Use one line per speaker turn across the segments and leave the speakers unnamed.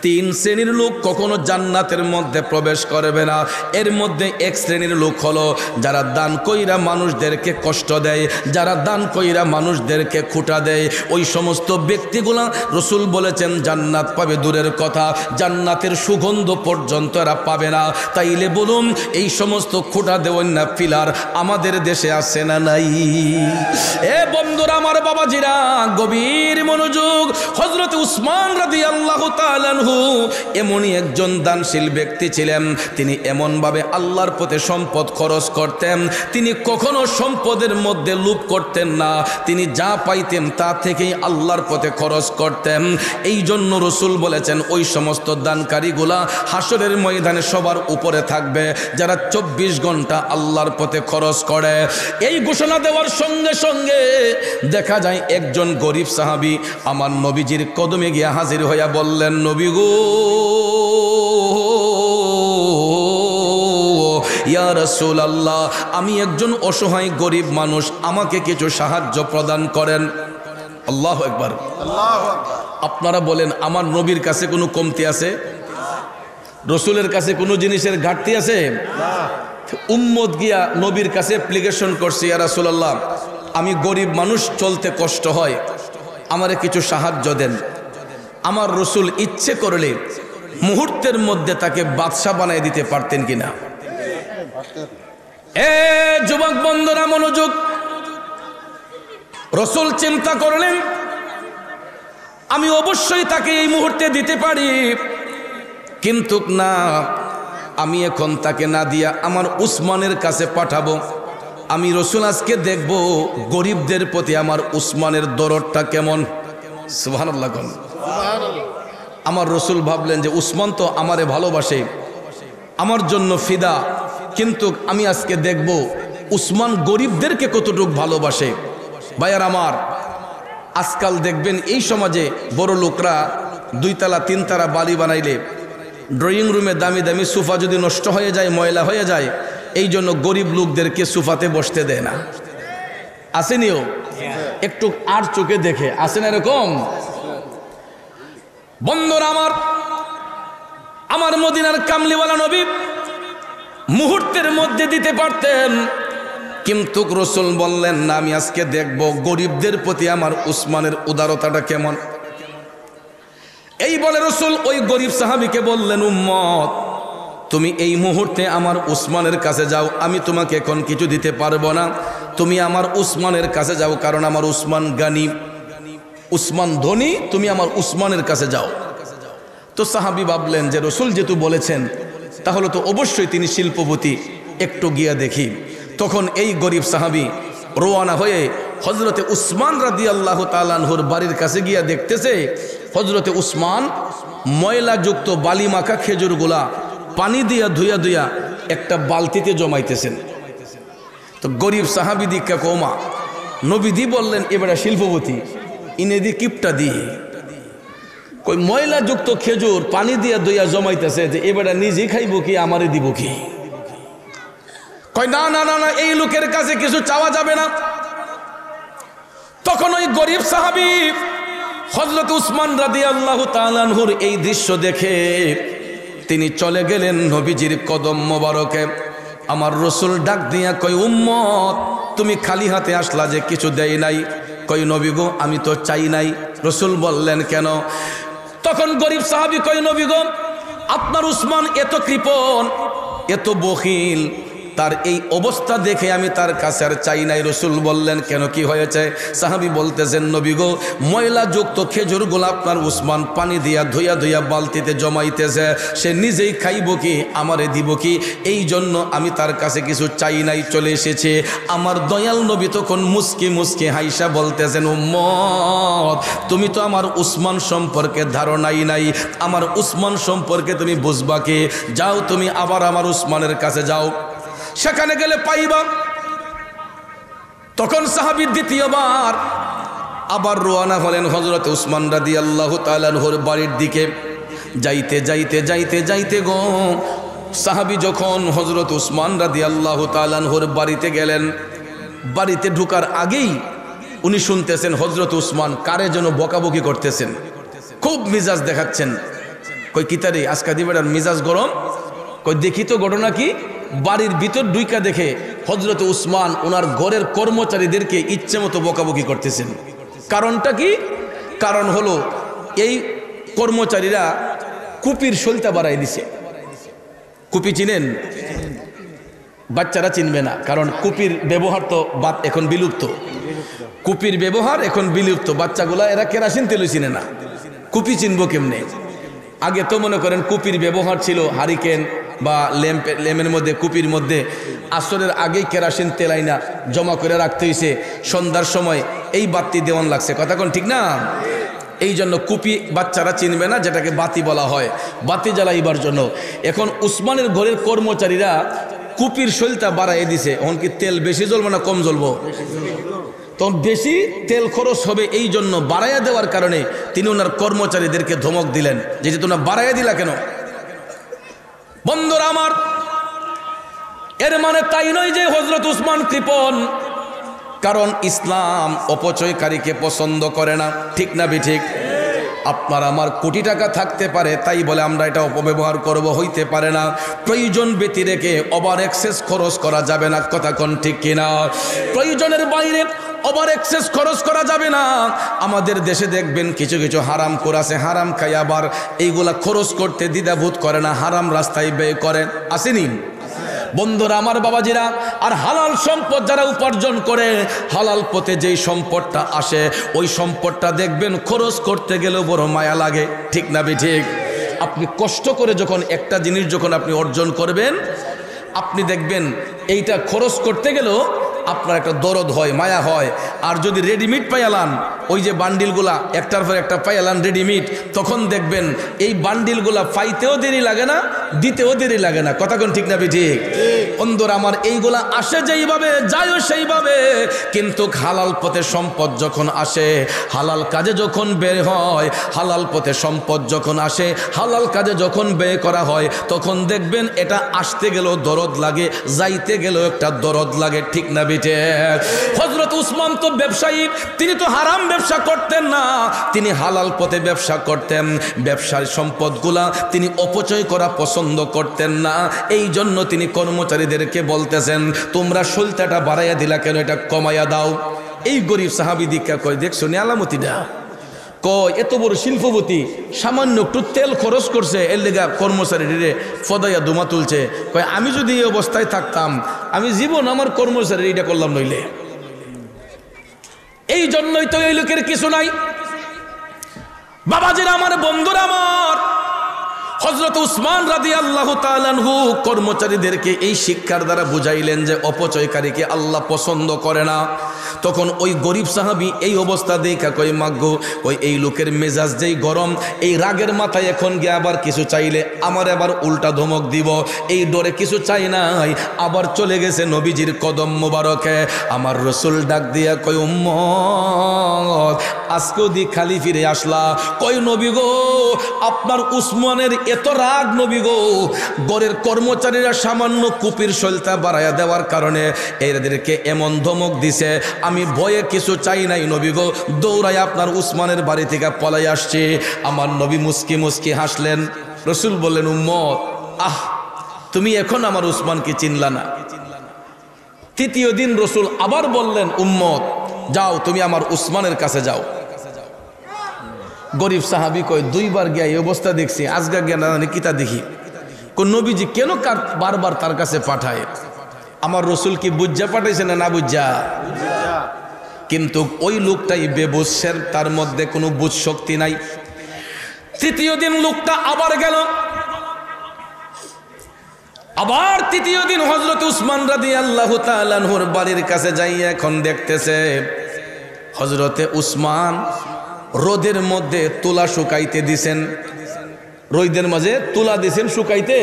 তিন শ্রেণীর লোক কখনো জান্নাতের মধ্যে প্রবেশ করবে না। এর মধ্যে এক শ্রেণীর লোক হলো যারা দান কইরা মানুষদেরকে কষ্ট দেয়, যারা দান কইরা মানুষদেরকে খুঁটা দেয়। ওই সমস্ত ব্যক্তিগুলা রসুল বলেছেন জান্নাত পাবে দূরের কথা, জান্নাতের সুগন্ধ পর্যন্ত এরা পাবে না। তাইলে বলুন এই সমস্ত খুঁটা দেওয়ান না পিলার আমাদের দেশে আছে না নাই? এ বন্ধুরা আমার, বাবাজিরা, গভীর মনোযোগ। হযরত উসমান রাদিয়াল্লাহু তাআলা আনহু এমনই একজন দানশীল ব্যক্তি ছিলেন। তিনি এমনভাবে আল্লাহর পথে সম্পদ খরচ করতেন, তিনি কখনো সম্পদের মধ্যে লোভ করতেন না। তিনি যা পাইতেন তা থেকেই আল্লাহর পথে খরচ করতেন। এই জন্য রসুল বলেছেন ওই সমস্ত দানকারীগুলা হাসরের ময়দানে সবার উপরে থাকবে যারা 24 ঘন্টা আল্লাহর পথে খরচ করে। এই ঘোষণা দেওয়ার সঙ্গে সঙ্গে দেখা যায় একজন গরিব সাহাবী আমার নবীজির কদমে গিয়ে হাজির হইয়া বললেন, নবী গো, ইয়া রাসূলুল্লাহ, আমি একজন অসহায় গরিব মানুষ, আমাকে কিছু সাহায্য প্রদান করেন। আল্লাহু আকবার। আপনারা বলেন আমার নবীর কাছে কোনো কমতি আছে? রসুলের কাছে কোনো জিনিসের ঘাটতি আছে? উম্মত গিয়া নবীর কাছে অ্যাপ্লিকেশন করছে, ইয়া রাসূলুল্লাহ, আমি গরিব মানুষ, চলতে কষ্ট হয়, আমারে কিছু সাহায্য দেন। আমার রসুল ইচ্ছে করলে মুহূর্তের মধ্যে তাকে বাদশা বানায় দিতে পারতেন কিনা? এ যুবক বন্ধুরা মনোযোগ। রসুল চিন্তা করলেন আমি অবশ্যই তাকে এই মুহূর্তে দিতে পারি, কিন্তু না, আমি এখন তাকে না দিয়া আমার উসমানের কাছে পাঠাবো। আমি রসুল আজকে দেখব গরিবদের প্রতি আমার উসমানের দরদটা কেমন। সুবহানাল্লাহ। আমার রসুল ভাবলেন যে উসমান তো আমারে ভালোবাসে, আমার জন্য ফিদা, কিন্তু আমি আজকে দেখব উসমান গরিবদেরকে কতটুকু ভালোবাসে। ভাইয়ার আমার, আজকাল দেখবেন এই সমাজে বড় লোকরা 2 তলা 3 তলা বাড়ি বানাইলে ড্রয়িং রুমে দামি দামি সোফা যদি নষ্ট হয়ে যায়, ময়লা হয়ে যায়, এই জন্য গরিব লোকদেরকে সোফাতে বসতে দেয় না। আসেনিও? একটু আর চোখে দেখে আসেন এরকম। বন্ধুরা আমার, আমার মদিনার কামলিওয়ালা নবী মুহূর্তের মধ্যে দিতে পারতেন, কিন্তু রসুল বললেন না, আমি আজকে দেখব গরিবদের প্রতি আমার উসমানের উদারতাটা কেমন। এই বলে রসুল ওই গরিব সাহাবীকে বললেন, উম্মত, তুমি এই মুহূর্তে আমার উসমানের কাছে যাও, আমি তোমাকে এখন কিছু দিতে পারবো না, তুমি আমার উসমানের কাছে যাও, কারণ আমার উসমান গানি, উসমান ধনী, তুমি আমার উসমানের কাছে যাও। তো সাহাবী ভাবলেন যে রসুল যেহেতু বলেছেন তাহলে তো অবশ্যই তিনি শিল্পপতি, একটু গিয়া দেখি। তখন এই গরিব সাহাবী রওনা হয়ে হযরতে উসমান রাদিয়াল্লাহু তাআলা আনহুর বাড়ির কাছে গিয়া দেখতেছে হযরতে উসমান ময়লাযুক্ত বালিমাখা খেজুরগুলা পানি দিয়া ধুইয়া ধুইয়া একটা বালতিতে জমাইতেছেন। তো গরিব সাহাবী দিকা কমা নবীদি বললেন, এবারে শিল্পপতি, ইনেদি কিপটা দিয়ে কই ময়লাযুক্ত খেজুর পানি দিয়া ধুইয়া জমাইতেছে, যে এবারে নিজে খাইব কি আমারে দিব কি? কয় না না না না, এই লোকের কাছে কিছু চাওয়া যাবে না। তখন ওই গরিব সাহাবী হযরত উসমান রাদিয়াল্লাহু তাআলা আনহুর এই দৃশ্য দেখে তিনি চলে গেলেন নবীজির কদম মোবারকে। আমার রসুল ডাক দিয়া কই, উম্মত, তুমি খালি হাতে আসলা যে, কিছু দেই নাই? কই নবী গো, আমি তো চাই নাই। রসুল বললেন কেন? তখন গরিব সাহাবী কই, নবী গো, আপনার উসমান এত কৃপণ, এত বখিল, তার এই অবস্থা দেখে আমি তার কাছে আর চাই নাই। রসুল বললেন কেন, কি হয়েছে? সাহাবী বলতেছেন, নবী গো, ময়লাযুক্ত খেজুরগুলো আপনার উসমান পানি দিয়া ধুইয়া ধুইয়া বালতিতে জমাইতেছে, সে নিজেই খাইব কি আমারে দিব কি? এই জন্য আমি তার কাছে কিছু চাই নাই, চলে এসেছে। আমার দয়াল নবী তখন মুস্কি মুস্কি হাইসা বলতেছেন, উম্মত, তুমি তো আমার উসমান সম্পর্কে ধারণাই নাই, আমার উসমান সম্পর্কে তুমি বুঝবা কি? যাও, তুমি আবার আমার উসমানের কাছে যাও, সেখানে গেলে পাইবা। তখন সাহাবী দ্বিতীয়বার আবার রওনা হলেন হযরত উসমান রাদিয়াল্লাহু তাআলা আনহুর বাড়ির দিকে। যাইতে যাইতে যাইতে যাইতে গো সাহাবী যখন হযরত উসমান রাদিয়াল্লাহু তাআলা আনহুর বাড়িতে গেলেন, বাড়িতে ঢোকার আগেই উনি শুনতেছেন হযরত উসমান কারে যেন বকাবকি করতেছেন, খুব মিজাজ দেখাচ্ছেন। কই কিতারে আজকা দিবেটার মিজাজ গরম, কই দেখি তো ঘটনা কি। বাড়ির ভিতর ডুইকা দেখে হযরত উসমান ওনার ঘরের কর্মচারীদেরকে ইচ্ছে মতো বকাবকি করতেছেন। কারণটা কি? কারণ হলো এই কর্মচারীরা কুপির সলতা বাড়াই দিছে। কুপি চিনেন? বাচ্চারা চিনবে না, কারণ কুপির ব্যবহার তো এখন বিলুপ্ত। কুপির ব্যবহার এখন বিলুপ্ত। বাচ্চাগুলা এরা কেরাসিন তেল চিনে না, কুপি চিনবো কেমনে? আগে তো মনে করেন কুপির ব্যবহার ছিল হারিকেন বা ল্যাম্পের মধ্যে, কুপির মধ্যে আসরের আগেই কেরাসিন তেল আইনা জমা করে রাখতে হয়েছে। সন্ধ্যার সময় এই বাতি দেওয়ান লাগছে, কথা কোন ঠিক না? এই জন্য কুপি বাচ্চারা চিনবে না, যেটাকে বাতি বলা হয়, বাতি জ্বালাইবার জন্য। এখন উসমানের ঘরের কর্মচারীরা কুপির সলতা বাড়াই দিছে। এখন কি তেল বেশি জ্বলবে না কম জ্বলবো? তখন বেশি তেল খরচ হবে, এই জন্য বাড়াইয়া দেওয়ার কারণে তিনি ওনার কর্মচারীদেরকে ধমক দিলেন যে তোমরা বাড়াইয়া দিলা কেন? বন্ধুরা আমার, এর মানে তাই নয় যে হযরত উসমান কৃপণ, কারণ ইসলাম অপচয়কারীকে পছন্দ করে না, ঠিক না ঠিক? আপনার আমার কোটি টাকা থাকতে পারে, তাই বলে আমরা এটা অপব্যবহার করব, হইতে পারে না। প্রয়োজন ব্যতি রেখে ওভার এক্সেস খরচ করা যাবে না, কথা কোন ঠিক কিনা? প্রয়োজনের বাইরে ওভার এক্সেস খরচ করা যাবে না। আমাদের দেশে দেখবেন কিছু কিছু হারাম খোর আছে, হারাম খাই আবার এইগুলা খরচ করতে দ্বিধাবোধ করে না, হারাম রাস্তায় ব্যয় করেন, আসেনি? বন্ধুরা আমার, বাবাজিরা, আর হালাল সম্পদ যারা উপার্জন করে, হালাল পথে যেই সম্পদটা আসে, ওই সম্পদটা দেখবেন খরচ করতে গেলেও বড় মায়া লাগে, ঠিক না ঠিক? আপনি কষ্ট করে যখন একটা জিনিস যখন আপনি অর্জন করবেন, আপনি দেখবেন এইটা খরচ করতে গেলেও আপনার একটা দরদ হয়, মায়া হয়। আর যদি রেডিমেড পাইয়ালান, ওই যে বান্ডিলগুলা একটার পর একটা পাইয়ালান রেডিমেড, তখন দেখবেন এই বান্ডিলগুলা পাইতেও দেরি লাগে না, দিতেও দেরি লাগে না, কথা কোন ঠিক না ঠিক? বন্ধুরা আমার, এইগুলা আসে যেইভাবে, যায়ও সেইভাবে, কিন্তু হালাল পথে সম্পদ যখন আসে, হালাল কাজে যখন বের হয়, হালাল পথে সম্পদ যখন আসে, হালাল কাজে যখন ব্যয় করা হয়, তখন দেখবেন এটা আসতে গেলেও দরদ লাগে, যাইতে গেলেও একটা দরদ লাগে, ঠিক না বিটে? হযরত উসমান তো ব্যবসায়ী, তিনি তো হারাম ব্যবসা করতেন না, তিনি হালাল পথে ব্যবসা করতেন। ব্যবসার সম্পদগুলা তিনি অপচয় করা পছন্দ করতেন না, এই জন্য তিনি কর্মচারীদেরকে বলতেছেন, তোমরা সলতাটা বাড়াইয়া দিলা কেন, এটা কমাইয়া দাও। এই গরিব সাহাবী দীক্ষা কয়, দেখছো নি আলামতিটা? কয় এত বড় শিল্পপতি সামান্য একটু তেল খরচ করছে, এর লেগা কর্মচারীরে ফদাইয়া দুমা তুলছে। কয় আমি যদি এই অবস্থায় থাকতাম, আমি জীবন আমার কর্মচারী এটা করলাম নইলে। এই জন্যই তো এই লোকের কিছু নাই। বাবাজিরা আমার, বন্ধুরা আমার, হযরত উসমান রাদিয়াল্লাহু তাআলা আনহু কর্মচারীদেরকে এই শিক্ষার দ্বারা বুঝাইলেন যে অপচয়কারীকে আল্লাহ পছন্দ করে না। তখন ওই গরিব সাহাবী এই অবস্থা দেখা কই, মাগো, ওই এই লোকের মেজাজ যেই গরম, এই রাগের মাথায় এখন গিয়ে আবার কিছু চাইলে আমার আবার উল্টা ধমক দিব, এই ডরে কিছু চাই নাই, আবার চলে গেছে নবীজির কদম মোবারকে। আমার রাসূল ডাক দিয়া কই, উম্মত আজকে দি খালি ফিরে আসলা? কই নবী গো, আপনার উসমানের এত রাগ নবী গো, গরের কর্মচারীরা সামান্য কুপির সলতা বাড়াইয়া দেওয়ার কারণে এদেরকে এমন ধমক দিছে, আমি ভয়ে কিছু চাই নাই নবী গো, দৌড়াই আপনার উসমানের বাড়ি থেকে পলাই আসছে। আমার নবী মুস্কি মুস্কি হাসলেন। রাসূল বললেন, উম্মত আহ, তুমি এখন আমার উসমানকে চিনলা না। তৃতীয় দিন রাসূল আবার বললেন, উম্মত যাও, তুমি আমার উসমানের কাছে যাও। গরিব সাহাবী কয়, দুইবার গিয়া এই অবস্থা দেখছি, আজগা গিয়া না জানি কিতা দেখি। কোন নবীজি কেন বারবার তার কাছে পাঠায়? আমার রাসূল কি বুঝা পাঠাইছে না বুঝা? কিন্তু ওই লোকটাই বেবুঝের, তার মধ্যে কোনো বুঝ শক্তি নাই। তৃতীয় দিন লোকটা আবার গেল, আবার তৃতীয় দিন হযরত উসমান রাদিয়াল্লাহু তাআলা আনহুর বাড়ির কাছে যাইয়া এখন দেখতেছে হযরতে উসমান রোদের মধ্যে তুলা শুকাইতে দিছেন, রোদের মাঝে তুলা দিছেন শুকাইতে,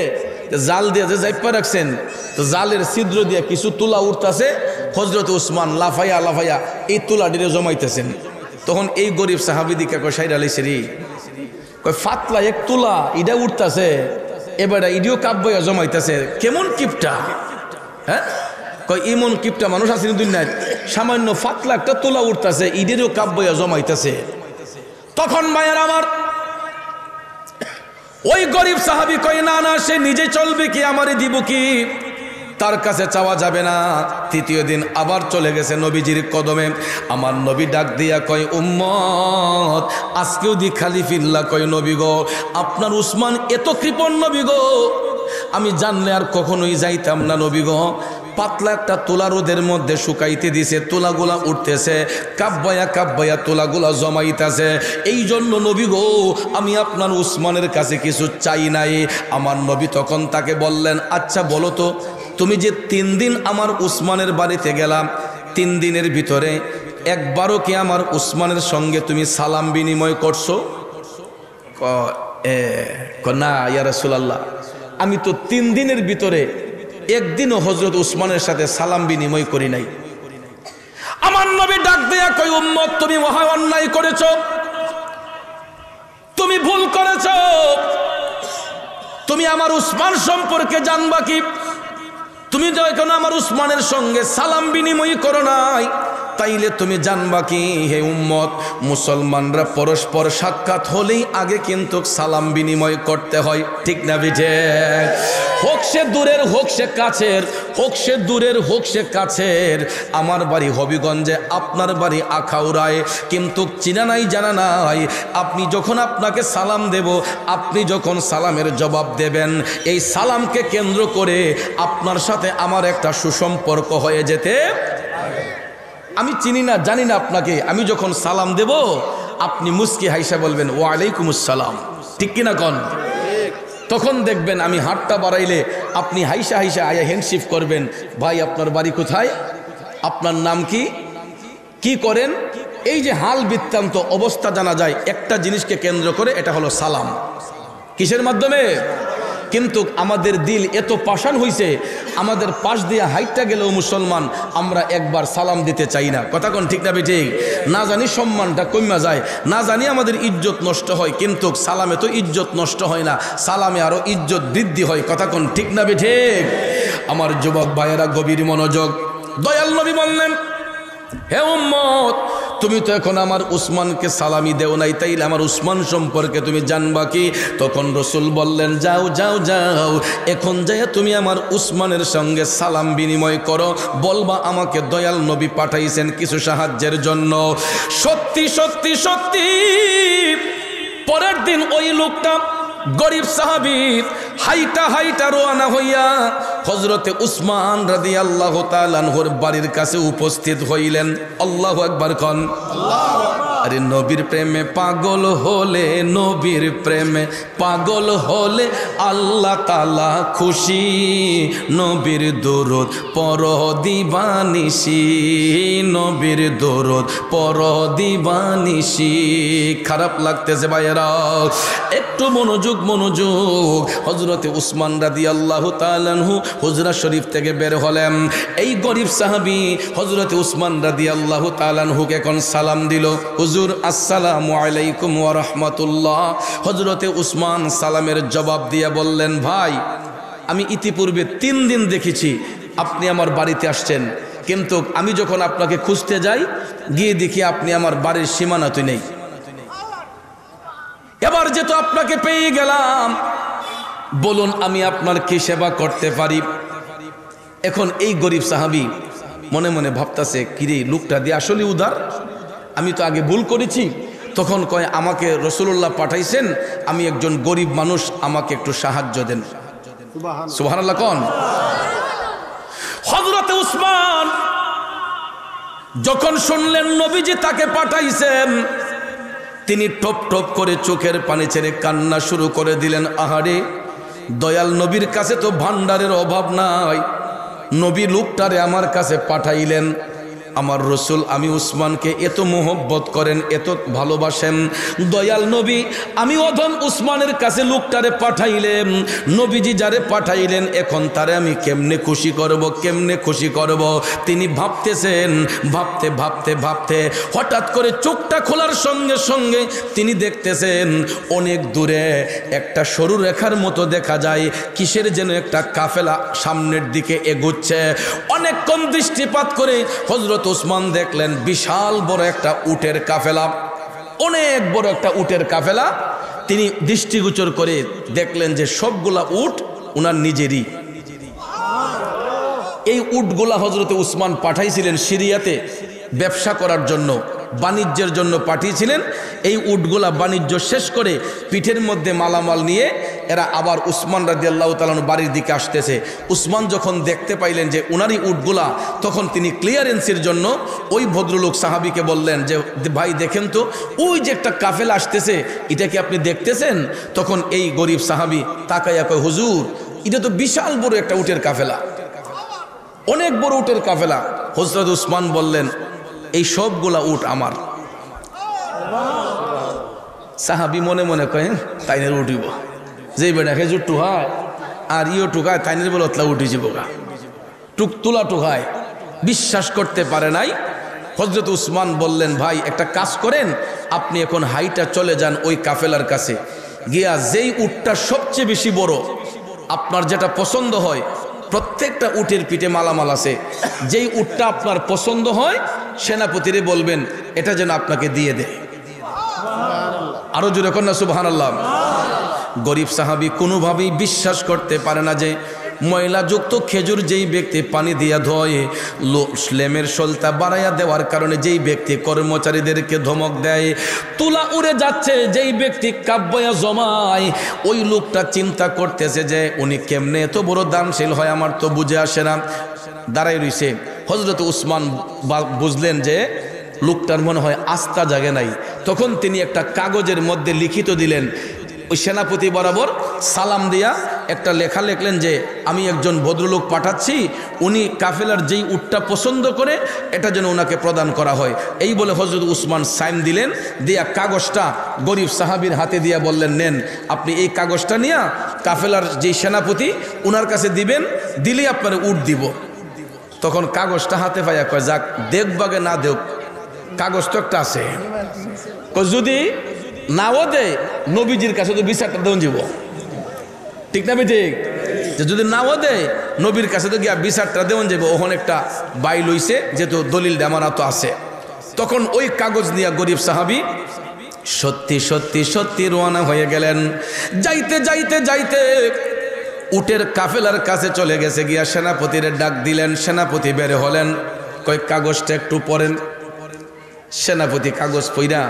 জাল দিয়ে যে জাইপা রাখছেন, তো জালের ছিদ্র দিয়ে কিছু তুলা উঠতেছে, হযরত উসমান লাফাইয়া লাফাইয়া এই তুলাটিরে জমাইতেছেন। তখন এই গরিব সাহাবী দিকে কয়, সাইরা লাইছে রে, কয় ফাতলা এক তুলা ইডা উঠতেছে, এবারে ইডিও কাব্যয়া জমাইতেছে, কেমন কিপটা? হ্যাঁ, কয় ইমন কিপটা মানুষ আসেনি দুনিয়ায়, সামান্য ফাতলা একটা তুলা উঠতেছে, ইডেরও কাব্যয়া জমাইতেছে। তখন ভাইয়ের আমার, ওই গরিব সাহাবী কয় না না, সে নিজে চলবে কি, আমারে দিব কি, তার কাছে চাওয়া যাবে না। তৃতীয় দিন আবার চলে গেছে নবীজির কদমে। আমার নবী ডাক দিয়া কয় উম্মত আজকেও দি খালি ফিল্লা, কয় নবী গো আপনার উসমান এত কৃপণ নবী গো, আমি জানলে আর কখনোই যাইতাম না নবী গো। পাতলা একটা তুলা রোদের মধ্যে শুকাইতে দিছে, তুলাগুলা উঠতেছে, কাব্বায়া কাব্বায়া তুলাগুলা জমাইতেছে। এই জন্য নবী গো আমি আপনার উসমানের কাছে কিছু চাই নাই। আমার নবী তখন তাকে বললেন আচ্ছা বলো তো, তুমি যে 3 দিন আমার উসমানের বাড়িতে গেলাম, 3 দিনের ভিতরে একবারও কি আমার উসমানের সঙ্গে তুমি সালাম বিনিময় করছো? না ইয়া রাসূলুল্লাহ, আমি তো 3 দিনের ভিতরে একদিনও হযরত উসমানের সাথে সালাম বিনিময় করি নাই। আমার নবী ডাক দেয়া কই উম্মত তুমি মহা অন্যায় করেছো, তুমি ভুল করেছো। তুমি আমার উসমান সম্পর্কে জানবা কি? তুমি যখন আমার উসমানের সঙ্গে সালাম বিনিময় করো নাই, তাইলে তুমি জানবা কি হে উম্মত, মুসলমানরা পরস্পর সাক্ষাৎ হলেই আগে কিন্তু সালাম বিনিময় করতে হয়, ঠিক না বিঠে? হোক সে দূরের হোক সে কাছের, হোক সে দূরের হোক সে কাছের। আমার বাড়ি হবিগঞ্জে, আপনার বাড়ি আখাউড়ায়, কিন্তু চিনা নাই জানা নাই। আপনি যখন আপনাকে সালাম দেব, আপনি যখন সালামের জবাব দেবেন, এই সালামকে কেন্দ্র করে আপনার সাথে আমার একটা সুসম্পর্ক হয়ে যেতে। আমি চিনি না জানি না আপনাকে, আমি যখন সালাম দেব আপনি মুস্কি হাইসা বলবেন ওয়ালাইকুম আসসালাম, ঠিক কিনা কন? তখন দেখবেন আমি হাতটা বাড়াইলে আপনি হাইসা হাইসা আয়া হ্যান্ডশিপ করবেন, ভাই আপনার বাড়ি কোথায়, আপনার নাম কি, কি করেন। এই যে হাল বৃত্তান্ত অবস্থা জানা যায় একটা জিনিসকে কেন্দ্র করে, এটা হলো সালাম। কিসের মাধ্যমে? কিন্তু আমাদের দিল এত পাষাণ হইছে, আমাদের পাশ দিয়ে হাইটটা গেলেও মুসলমান আমরা একবার সালাম দিতে চাই না। কথা কোন ঠিক না বেঠিক? না জানি সম্মানটা কমা যায়, না জানি আমাদের ইজ্জত নষ্ট হয়, কিন্তু সালামে তো ইজ্জত নষ্ট হয় না, সালামে আরো ইজ্জত বৃদ্ধি হয়। কথা কোন ঠিক না বেঠিক? আমার যুবক ভাইয়েরা গভীর মনোযোগ। দয়াল নবী বললেন হে উম্মত তুমি তো এখন আমার উসমানকে সালামি দেও নাই, তাইলে আমার উসমান সম্পর্কে তুমি জানবা কি? তখন রসুল বললেন যাও যাও যাও, এখন যাইয়া তুমি আমার উসমানের সঙ্গে সালাম বিনিময় করো, বলবা আমাকে দয়াল নবী পাঠাইছেন কিছু সাহায্যের জন্য। সত্যি সত্যি সত্যি পরের দিন ওই লোকটা গরিব সাহাবী হাইটা হাইটা রওনা হইয়া হযরতে উসমান রাদিয়াল্লাহু তাআলা আনহুর বাড়ির কাছে উপস্থিত হইলেন। আল্লাহু আকবার কোন। আরে নবীর প্রেমে পাগল হলে, নবীর প্রেমে পাগল হলে আল্লাহ তাআলা খুশি, নবীর দরুদ পড় দিবানিশি, নবীর দরুদ পড় দিবানিশি। খারাপ লাগতেছে ভাইয়েরা, একটু মনোযোগ মনোযোগ। হযরতে উসমান রাদিয়াল্লাহু তাআলা আনহু হুজরা শরীফ থেকে বের হলেন। এই গরিব সাহাবী হযরতে উসমান রাদিয়াল্লাহু তাআলা আনহুকে কোন সালাম দিল, হুজুর আসসালামু আলাইকুম ওয়া রাহমাতুল্লাহ। হযরতে উসমান সালামের জবাব দিয়ে বললেন ভাই আমি ইতিপূর্বে 3 দিন দেখেছি আপনি আমার বাড়িতে আসছেন, কিন্তু আমি যখন আপনাকে খুঁজতে যাই গিয়ে দেখি আপনি আমার বাড়ির সীমানাতে নেই। এবার যেহেতু আপনাকে পেয়ে গেলাম, বলুন আমি আপনার কি সেবা করতে পারি? এখন এই গরিব সাহাবী মনে মনে ভাবতাছে কিরে লোকটা দিয়ে আসলে উদার, আমি তো আগে ভুল করেছি। তখন কয় আমাকে রাসূলুল্লাহ পাঠাইছেন, আমি একজন গরিব মানুষ, আমাকে একটু সাহায্য দেন। সুবহানাল্লাহ কোন। হযরতে উসমান যখন শুনলেন নবীজি তাকে পাঠাইছেন, তিনি টপ টপ করে চোখের পানি ছেড়ে কান্না শুরু করে দিলেন। আহারে দয়াল নবীর কাছে তো ভান্ডারের অভাব নাই, নবী লোকটারে আমার কাছে পাঠাইলেন। আমার রসুল আমি উসমানকে এত মোহব্বত করেন, এত ভালোবাসেন, দয়াল নবী আমি অধম উসমানের কাছে লোকটারে পাঠাইলেন, নবীজি যারে পাঠাইলেন এখন তারে আমি কেমনে খুশি করব, কেমনে খুশি করব। তিনি ভাবতেছেন, ভাবতে ভাবতে ভাবতে হঠাৎ করে চোখটা খোলার সঙ্গে সঙ্গে তিনি দেখতেছেন অনেক দূরে একটা সরু রেখার মতো দেখা যায়, কিসের যেন একটা কাফেলা সামনের দিকে এগোচ্ছে। অনেকক্ষণ দৃষ্টিপাত করে হযরত উসমান দেখলেন বিশাল বড় একটা উটের কাফেলা, অনেক বড় একটা উটের কাফেলা তিনি দৃষ্টিগোচর করে দেখলেন যে সবগুলা উট উনার নিজেরই। এই উটগুলা হযরতে উসমান পাঠাইছিলেন সিরিয়াতে ব্যবসা করার জন্য, বাণিজ্যের জন্য পাঠিয়েছিলেন। এই উটগুলা বাণিজ্য শেষ করে পিঠের মধ্যে মালামাল নিয়ে এরা আবার উসমান রাদিয়াল্লাহু তাআলা আনহু বাড়ির দিকে আসতেছে। উসমান যখন দেখতে পাইলেন যে উনারই উটগুলা, তখন তিনি ক্লিয়ারেন্সের জন্য ওই ভদ্রলোক সাহাবীকে বললেন যে ভাই দেখেন তো, ওই যে একটা কাফেলা আসতেছে, এটা কি আপনি দেখতেছেন? তখন এই গরিব সাহাবী তাকাইয়া কয়, হুজুর এটা তো বিশাল বড় একটা উটের কাফেলা, অনেক বড় উটের কাফেলা। হযরত উসমান বললেন, এই সবগুলা উট আমার। সাহাবী মনে মনে কয়, তাইনের উঠিব, যেই বেটা খেজুর টুহায় আর ইও টুকায়, তাইনের বলে অতলা উঠি যাব গা, টুক তুলা টুকায়। বিশ্বাস করতে পারে নাই। হযরত উসমান বললেন, ভাই একটা কাজ করেন, আপনি এখন হাইটা চলে যান ওই কাফেলার কাছে গিয়া, যেই উটটা সবচেয়ে বেশি বড়, আপনার যেটা পছন্দ হয়, প্রত্যেকটা উটের পিঠে মালামাল আছে, যেই উটটা আপনার পছন্দ হয় সেনাপতিরে বলবেন এটা যেন আপনাকে দিয়ে দেয়। আরো জোরে কন্যা সুবহানাল্লাহ। গরিব সাহাবী কোনোভাবেই বিশ্বাস করতে পারে না যে ময়লাযুক্ত খেজুর যেই ব্যক্তি পানি দিয়া ধোয়ে, লেমের সলতা বাড়াইয়া দেওয়ার কারণে যেই ব্যক্তি কর্মচারীদেরকে ধমক দেয়, তুলা উড়ে যাচ্ছে যেই ব্যক্তি কাব্যয়া জমায়, ওই লোকটা চিন্তা করতেছে যে উনি কেমনে এত বড় দানশীল হয়, আমার তো বুঝে আসে না। দাঁড়াই রইছে। হযরত উসমান বুঝলেন যে লোকটার মনে হয় আস্থা জাগে নাই। তখন তিনি একটা কাগজের মধ্যে লিখিত দিলেন, ওই সেনাপতি বরাবর সালাম দিয়া একটা লেখা লিখলেন যে আমি একজন ভদ্রলোক পাঠাচ্ছি, উনি কাফেলার যেই উটটা পছন্দ করে এটা যেন ওনাকে প্রদান করা হয়। এই বলে হযরত উসমান সাইন দিলেন, দিয়া কাগজটা গরিব সাহাবীর হাতে দিয়া বললেন, নেন, আপনি এই কাগজটা নিয়ে কাফেলার যেই সেনাপতি ওনার কাছে দিবেন, দিলেই আপনার উট দিব। তখন কাগজটা হাতে পাইয়া কয়, যাক দেখবাগে না দেখ, কাগজ তো একটা আছে, যদি নাও দেয় নবীজির কাছে তো বিচারটা দেন যাব, ঠিক না? ঠিক, যদি নাও দেয় নবীর কাছে তো গিয়া বিচারটা দেন যাব। ওখানে একটা বাই লইছে, যেহেতু দলিল দেমানা তো আছে। তখন ওই কাগজ নিয়ে গরিব সাহাবী সত্যি সত্যি সত্যি রওনা হয়ে গেলেন। যাইতে যাইতে যাইতে উটের কাফেলার কাছে চলে গেছে, গিয়া সেনাপতির ডাক দিলেন। সেনাপতি বের হলেন, কয় কাগজটা একটু পড়েন। সেনাপতি কাগজ পইরা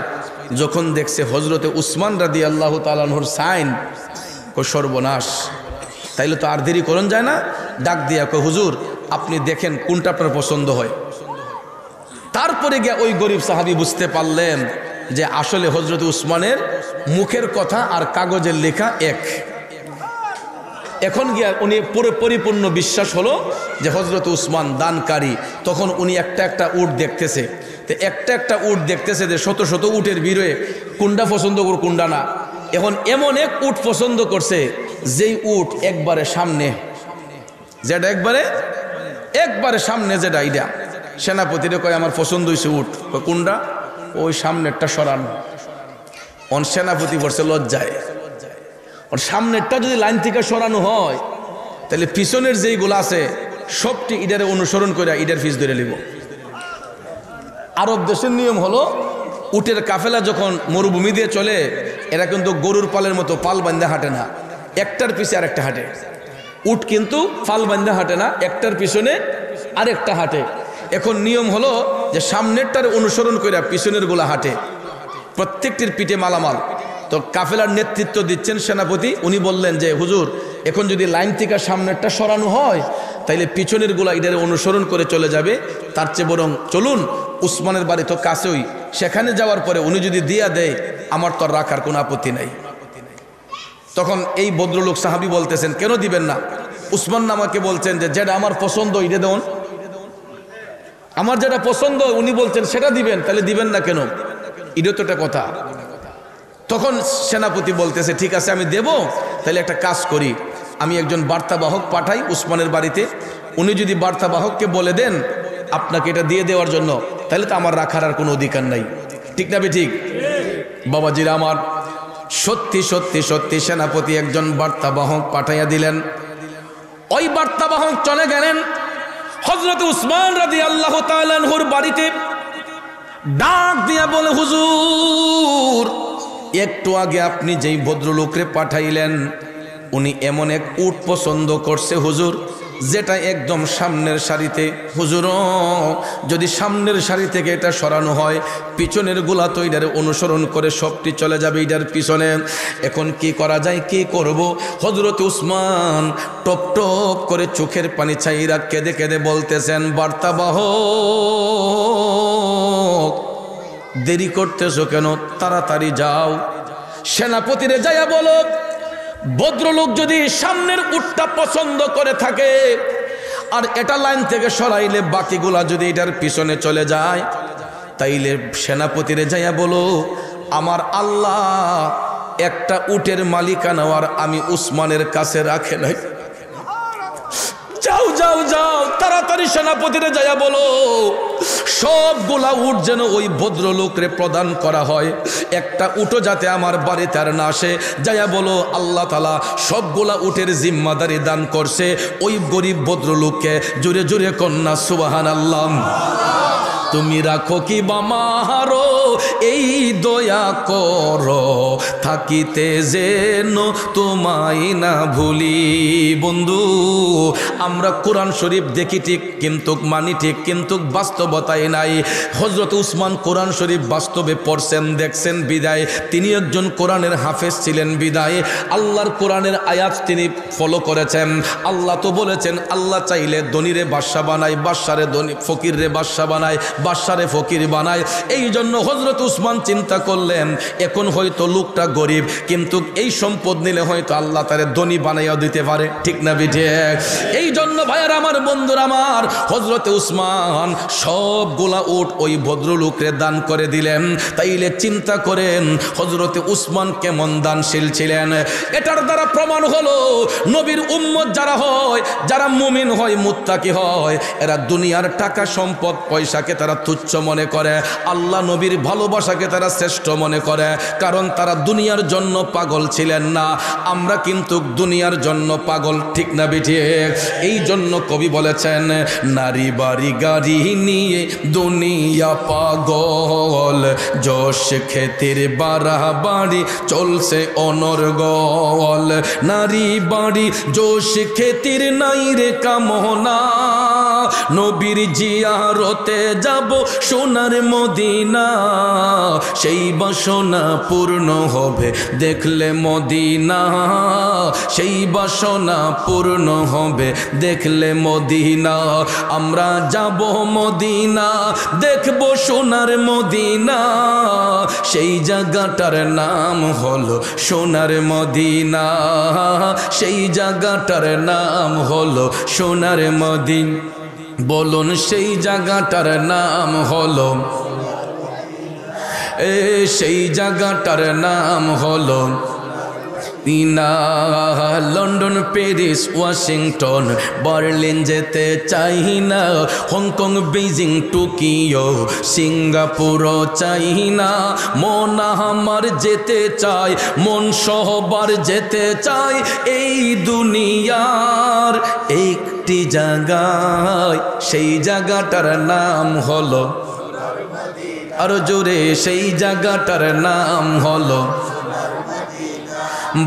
যখন দেখছে হযরতে উসমান রাদিয়াল্লাহু তাআলা আনহুর সাইন, কয় সর্বনাশ, তাইলে তো আর দেরি করন যায় না। ডাক দিয়া কয়, হুজুর আপনি দেখেন কোনটা আপনার পছন্দ হয়। তারপরে গিয়া ওই গরিব সাহাবী বুঝতে পারলেন যে আসলে হযরত উসমানের মুখের কথা আর কাগজের লেখা এক। এখন গিয়া উনি পুরো পরিপূর্ণ বিশ্বাস হলো যে হযরত উসমান দানকারী। তখন উনি একটা একটা উট দেখতেছে, একটা একটা উট দেখতেছে যে শত শত উটের ভিড়ে কোনটা পছন্দ করে কোনটা না। এখন এমন এক উট পছন্দ করছে যেই উট একবারে সামনে, যেটা একবারে সামনে, যেটা এটা। সেনাপতিরে কয়, আমার পছন্দ হয়েছে উট। কোনটা? ওই সামনেরটা সরান। অন সেনাপতি পড়ছে লজ্জায়। ওর সামনেরটা যদি লাইন থেকে সরানো হয়, তাহলে পিছনের যেইগুলো আছে সবটি ইডারে অনুসরণ করে ইডার ফিস ধরে নিব। আরব দেশের নিয়ম হলো, উটের কাফেলা যখন মরুভূমি দিয়ে চলে, এরা কিন্তু গরুর পালের মতো পাল বান্ধা হাঁটে না, একটার পিছে আরেকটা হাঁটে। উট কিন্তু পাল বান্ধা হাঁটে না, একটার পিছনে আরেকটা হাঁটে। এখন নিয়ম হলো যে সামনেরটার অনুসরণ করে পিছনের গুলা হাঁটে, প্রত্যেকটির পিঠে মালামাল। তো কাফেলার নেতৃত্ব দিচ্ছেন সেনাপতি। উনি বললেন যে হুজুর, এখন যদি লাইন থেকে সামনেরটা সরানো হয়, তাইলে পিছনের গুলা এটারে অনুসরণ করে চলে যাবে। তার চেয়ে বরং চলুন, উসমানের বাড়ি তো কাছেই, সেখানে যাওয়ার পরে উনি যদি দিয়া দেয়, আমার তো রাখার কোনো আপত্তি নাই। তখন এই ভদ্রলোক সাহাবী বলতেছেন, কেন দিবেন না? উসমান আমাকে বলছেন যে যেটা আমার পছন্দ এটা দেন, আমার যেটা পছন্দ উনি বলছেন সেটা দিবেন, তাহলে দিবেন না কেন? এটা তো একটা কথা। তখন সেনাপতি বলতেছে, ঠিক আছে আমি দেব, তাহলে একটা কাজ করি, আমি একজন বার্তাবাহক পাঠাই উসমানের বাড়িতে, উনি যদি বার্তাবাহককে বলে দেন আপনাকে এটা দিয়ে দেওয়ার জন্য, তাহলে তো আমার রাখার আর কোনো অধিকার নাই, ঠিক না? ঠিক বাবাজিরা আমার, সত্যি সত্যি সত্যি সেনাপতি একজন বার্তাবাহক পাঠাইয়া দিলেন। ওই বার্তাবাহক চলে গেলেন হযরত উসমান রাদিয়াল্লাহু তাআলা আনহুর বাড়িতে। ডাক দিয়া বলে, হুজুর একটু আগে আপনি যেই ভদ্রলোকরে পাঠাইলেন উনি এমন এক উট পছন্দ করছে হুজুর, যেটা একদম সামনের সারিতে। হুজুর যদি সামনের সারি থেকে এটা সরানো হয়, পিছনের গুলা তো এটার অনুসরণ করে সবটি চলে যাবে এটার পিছনে। এখন কি করা যায়, কি করব? হযরত উসমান টপ টপ করে চোখের পানি ছাইরা কেঁদে কেঁদে বলতেছেন, বার্তাবাহক দেরি করতেছো কেন, তাড়াতাড়ি যাও। সেনাপতিরে যাইয়া বলো, ভদ্রলোক যদি সামনের উটটা পছন্দ করে থাকে আর এটা লাইন থেকে সরাইলে বাকিগুলা যদি এটার পিছনে চলে যায়, তাইলে সেনাপতিরে যাইয়া বলো, আমার আল্লাহ একটা উটের মালিকানা আর আমি উসমানের কাছে রাখে নাই। যাও যাও যাও, তাড়াতাড়ি সেনাপতিরে যাইয়া বলো সবগুলা উট যেন ওই ভদ্রলোকরে প্রদান করা হয়, একটা উটও যাতে আমার বাড়িতে আর না আসে। যাইয়া বলো আল্লাহ তাআলা সবগুলা উটের জিম্মাদারি দান করছে ওই গরিব ভদ্রলোককে। জোরে জোরে কন্যা সুবহানাল্লাহ। তুমি রাখো কি বামারো এই দয়া করো, থাকিতে যেন তোমায় না ভুলি। বন্ধু, আমরা কোরআন শরীফ দেখি ঠিক, কিন্তু মানি ঠিক, কিন্তু বাস্তবতায় নাই। হযরত উসমান কোরআন শরীফ বাস্তবে পড়ছেন, দেখছেন বিদায়। তিনি একজন কোরআনের হাফেজ ছিলেন বিদায় আল্লাহর কোরআনের আয়াত তিনি ফলো করেছেন। আল্লাহ তো বলেছেন, আল্লাহ চাইলে ধনীরে বাদশা বানায়, বাদশারে ধনী, ফকিরে বাদশা বানায়, বাদশারে ফকির বানায়। এই জন্য হযরত উসমান চিন্তা করলেন, এখন হয়তো লোকটা গরিব, কিন্তু এই সম্পদ নিলে হয়তো আল্লাহ তারে ধনী বানাইয়া দিতে পারে, ঠিক না বিঠে? এই জন্য ভাইয়ার আমার, বন্ধুরা আমার, হযরত উসমান সবগুলা উট ওই ভদ্রলোকরে দান করে দিলেন। তাইলে চিন্তা করেন হযরত উসমান কেমন দানশীল ছিলেন। এটার দ্বারা প্রমাণ হলো নবীর উম্মত যারা হয়, যারা মুমিন হয়, মুত্তাকি হয়, এরা দুনিয়ার টাকা সম্পদ পয়সাকে তারা তুচ্ছ মনে করে, আল্লাহ নবীর ভালোবাসাকে তারা শ্রেষ্ঠ মনে করে, কারণ তারা দুনিয়ার জন্য পাগল ছিলেন না। আমরা কিন্তু দুনিয়ার জন্য পাগল, ঠিক না বিঠিক? এই জন্য কবি বলেছেন, নারী বাড়ি গাড়ি নিয়ে দুনিয়া পাগল, যশ খ্যাতির বাড়াবাড়ি চলছে অনর্গল। নারী বাড়ি যশ খ্যাতির নাই রে কামনা, নবীর জিয়ারতে যাব সোনার মদিনা, সেই বাসনা পূর্ণ হবে দেখলে মদিনা, সেই বাসনা পূর্ণ হবে দেখলে মদিনা। আমরা যাব মদিনা, দেখব সোনার মদিনা, সেই জায়গাটার নাম হলো সোনার মদিনা, সেই জায়গাটার নাম হলো সোনার মদিনা। বলুন সেই জায়গাটার নাম হলো, সেই জায়গাটার নাম হলো লন্ডন, প্যারিস, ওয়াশিংটন, বার্লিন যেতে চাই না, হংকং, বেইজিং, টোকিও, সিঙ্গাপুর চাই না। মন আমার যেতে চাই, মন সহবার যেতে চাই এই দুনিয়ার একটি জায়গায়, সেই জায়গাটার নাম হলো, আরো জোরে, সেই জায়গাটার নাম হলো।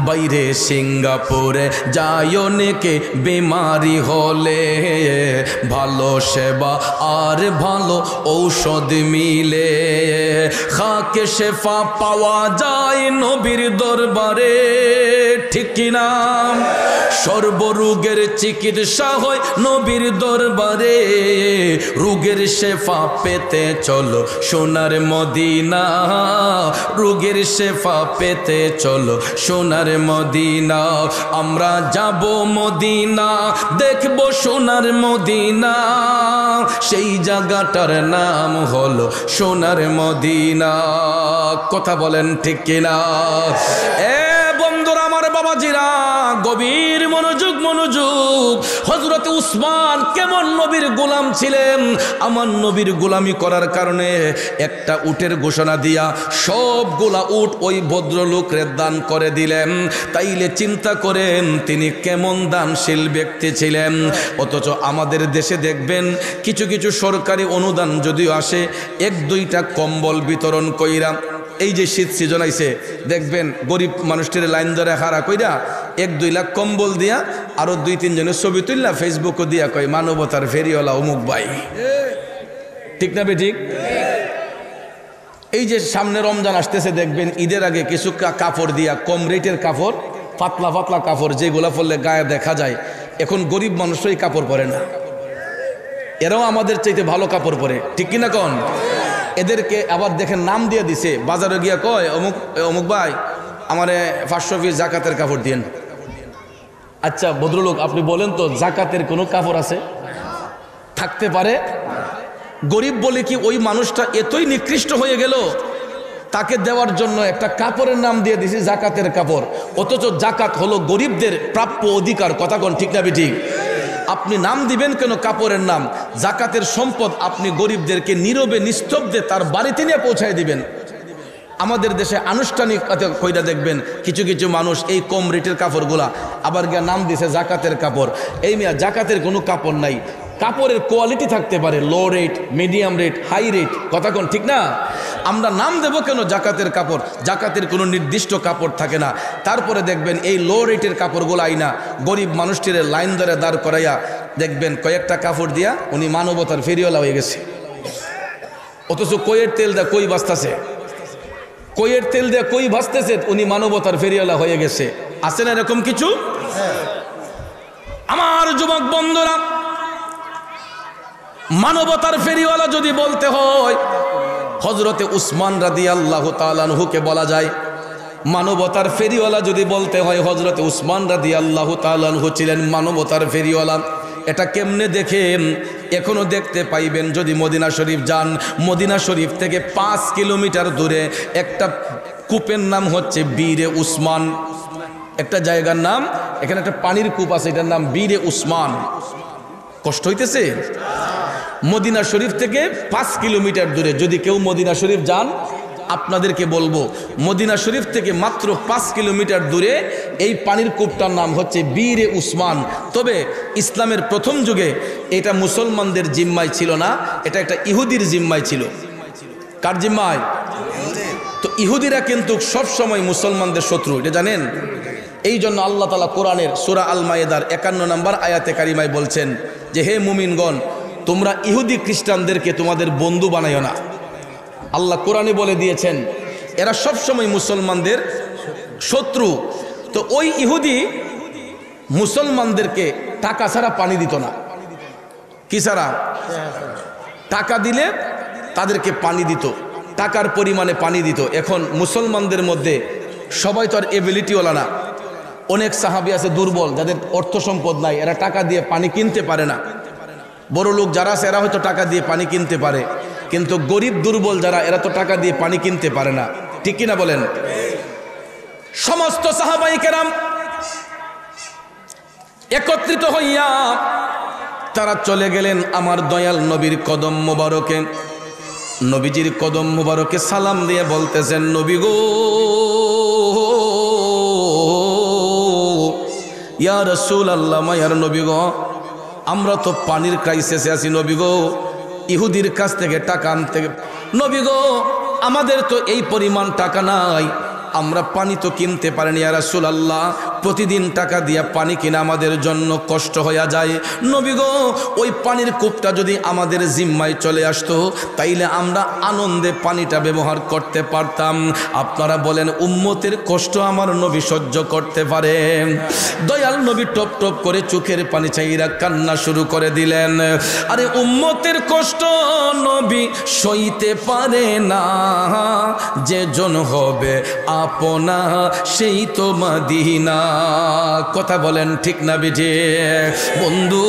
বাইরে সিঙ্গাপুরে যায় অনেকে বেমারি হলে, ভালো সেবা আর ভালো ঔষধ মিলে, খাকে শেফা পাওয়া যায় নবীর দরবারে, ঠিক কিনা? সর্বরোগের চিকিৎসা হয় নবীর দরবারে, রোগের শেফা পেতে চলো সোনার মদিনা, রোগের শেফা পেতে চলো সোনার মদিনা। আমরা যাব মদিনা, দেখব সোনার মদিনা, সেই জায়গাটার নাম হলো সোনার মদিনা। কথা বলেন ঠিক কিনা? বন্ধুরা আমার, বাবাজিরা, গভীর মনোযোগ, মনোযোগ। হযরত উসমান কেমন নবীর গোলাম ছিলেন। আমার নবীর গোলামি করার কারণে একটা উটের ঘোষণা দিয়া সবগুলা উট ওই ভদ্রলোকরে দান করে দিলেন। তাইলে চিন্তা করেন তিনি কেমন দানশীল ব্যক্তি ছিলেন। অথচ আমাদের দেশে দেখবেন কিছু কিছু সরকারি অনুদান যদিও আসে, এক দুইটা কম্বল বিতরণ কইরা এই যে শীত সিজন আইছে দেখবেন গরিব মানুষটির লাইন ধরে হারা কইরা 1-2 লাখ কম্বল দিয়া আরো 2-3 জনের ছবি তুললা ফেসবুকও দিয়া কয় মানবতার ফেরিওয়ালা অমুক ভাই। ঠিক না বে ঠিক? এই যে সামনে রমজান আসতেছে দেখবেন ঈদের আগে কিছু কাপড় দিয়া কম রেটের কাপড়, পাতলা পাতলা কাপড় যেগুলা পরলে গায়ে দেখা যায়, এখন গরিব মানুষই কাপড় পরে না, এরাও আমাদের চাইতে ভালো কাপড় পরে। ঠিক কিনা কোন? এদেরকে আবার দেখেন নাম দিয়ে দিছে, বাজারে গিয়া কয় অমুক অমুক ভাই আমারে 500 পিস জাকাতের কাপড় দিয়েন। আচ্ছা ভদ্রলোক আপনি বলেন তো জাকাতের কোনো কাপড় আছে? থাকতে পারে? গরিব বলে কি ওই মানুষটা এতই নিকৃষ্ট হয়ে গেল তাকে দেওয়ার জন্য একটা কাপড়ের নাম দিয়ে দিছি জাকাতের কাপড়, অথচ জাকাত হলো গরিবদের প্রাপ্য অধিকার। কথা কোন ঠিক না ঠিক? আপনি নাম দিবেন কেন কাপড়ের নাম? জাকাতের সম্পদ আপনি গরিবদেরকে নীরবে নিস্তব্ধে তার বাড়িতে নিয়ে পৌঁছায় দিবেন। আমাদের দেশে আনুষ্ঠানিক কইরা দেখবেন কিছু কিছু মানুষ এই কম রেটের কাপড়গুলা আবার গিয়ে নাম দিছে জাকাতের কাপড়। এই মিয়া জাকাতের কোনো কাপড় নাই। কাপড়ের কোয়ালিটি থাকতে পারে low rate, medium rate, high rate. কথা কোন ঠিক না? আমরা নাম দেব কেন জাকাতের কাপড়? জাকাতের কোনো নির্দিষ্ট কাপড় থাকে না। তারপরে দেখবেন এই লো রেটের কাপড়গুলো আইনা গরিব মানুষটির লাইন ধরে দাঁড় করাইয়া দেখবেন কয়েকটা কাপড় দিয়া উনি মানবতার ফেরিওয়ালা হয়ে গেছে। অথচ কইয়ের তেল দেয়া কই বাঁচতেছে, কইয়ের তেল দেয়া কই ভাসতেছে, উনি মানবতার ফেরিওয়ালা হয়ে গেছে। আছে না এরকম কিছু? আমার যুবক বন্ধুরা, মানবতার ফেরিওয়ালা যদি বলতে হয় হযরতে উসমান রাদিয়াল্লাহু তাআলা আনহুকে বলা যায়। মানবতার ফেরিওয়ালা যদি বলতে হয় হযরতে উসমান রাদিয়াল্লাহু তাআলা আনহু ছিলেন মানবতার ফেরিওয়ালা। এটা কেমনে দেখেন? এখনো দেখতে পাইবেন যদি মদিনা শরীফ যান। মদিনা শরীফ থেকে 5 কিলোমিটার দূরে একটা কূপের নাম হচ্ছে বীরে উসমান। একটা জায়গার নাম, এখানে একটা পানির কূপ আছে, এটার নাম বীরে উসমান। কষ্ট হইতেছে? মদিনা শরীফ থেকে 5 কিলোমিটার দূরে। যদি কেউ মদিনা শরীফ যান আপনাদেরকে বলবো মদিনা শরীফ থেকে মাত্র 5 কিলোমিটার দূরে এই পানির কূপটার নাম হচ্ছে বীরে উসমান। তবে ইসলামের প্রথম যুগে এটা মুসলমানদের জিম্মায় ছিল না, এটা একটা ইহুদির জিম্মায় ছিল। কার জিম্মায়? তো ইহুদিরা কিন্তু সব সময় মুসলমানদের শত্রু, এটা জানেন? এই জন্য আল্লাহ তাআলা কোরআনের সূরা আল মায়েদার 51 নম্বর আয়াতে কারিমায় বলছেন যে হে মুমিনগণ, তোমরা ইহুদি খ্রিস্টানদেরকে তোমাদের বন্ধু বানাইও না। আল্লাহ কোরআনে বলে দিয়েছেন এরা সব সময় মুসলমানদের শত্রু। তো ওই ইহুদি মুসলমানদেরকে টাকা ছাড়া পানি দিত না। কি ছাড়া? টাকা দিলে তাদেরকে পানি দিত, টাকার পরিমাণে পানি দিত। এখন মুসলমানদের মধ্যে সবাই তো আর এবিলিটিওয়ালা না। অনেক সাহাবী আছে দুর্বল, যাদের অর্থ সম্পদ নাই, এরা টাকা দিয়ে পানি কিনতে পারে না। বড় লোক যারা আছে এরা হয়তো টাকা দিয়ে পানি কিনতে পারে, কিন্তু গরিব দুর্বল যারা এরা তো টাকা দিয়ে পানি কিনতে পারে না। ঠিক কিনা বলেন? সমস্ত সাহাবায়ে কেরাম একত্রিত হইয়া তারা চলে গেলেন আমার দয়াল নবীর কদম মোবারকে। নবীজির কদম মোবারকে সালাম দিয়ে বলতেছেন, নবী গো, ইয়া রাসূলুল্লাহ, মায়ার নবী গো, আমরা তো পানির ক্রাইসিসে আছি নবী গো, ইহুদির কাছ থেকে টাকা আনতে, নবী গো আমাদের তো এই পরিমাণ টাকা নাই, আমরা পানি তো কিনতে পারিনি ইয়া রাসূলুল্লাহ, প্রতিদিন টাকা দিয়া পানি কিনা আমাদের জন্য কষ্ট হয়ে যায়। নবী গো ওই পানির কূপটা যদি আমাদের জিম্মায় চলে আসতো তাইলে আমরা আনন্দে পানিটা ব্যবহার করতে পারতাম। আপনারা বলেন উম্মতের কষ্ট আমার নবী সহ্য করতে পারে? দয়াল নবী টপ টপ করে চোখের পানি চাইরা কান্না শুরু করে দিলেন। আরে উম্মতের কষ্ট নবী সইতে পারে না, যে জন হবে আপনা সেই তো মদিনা। কথা বলেন ঠিক না বিজে? বন্ধু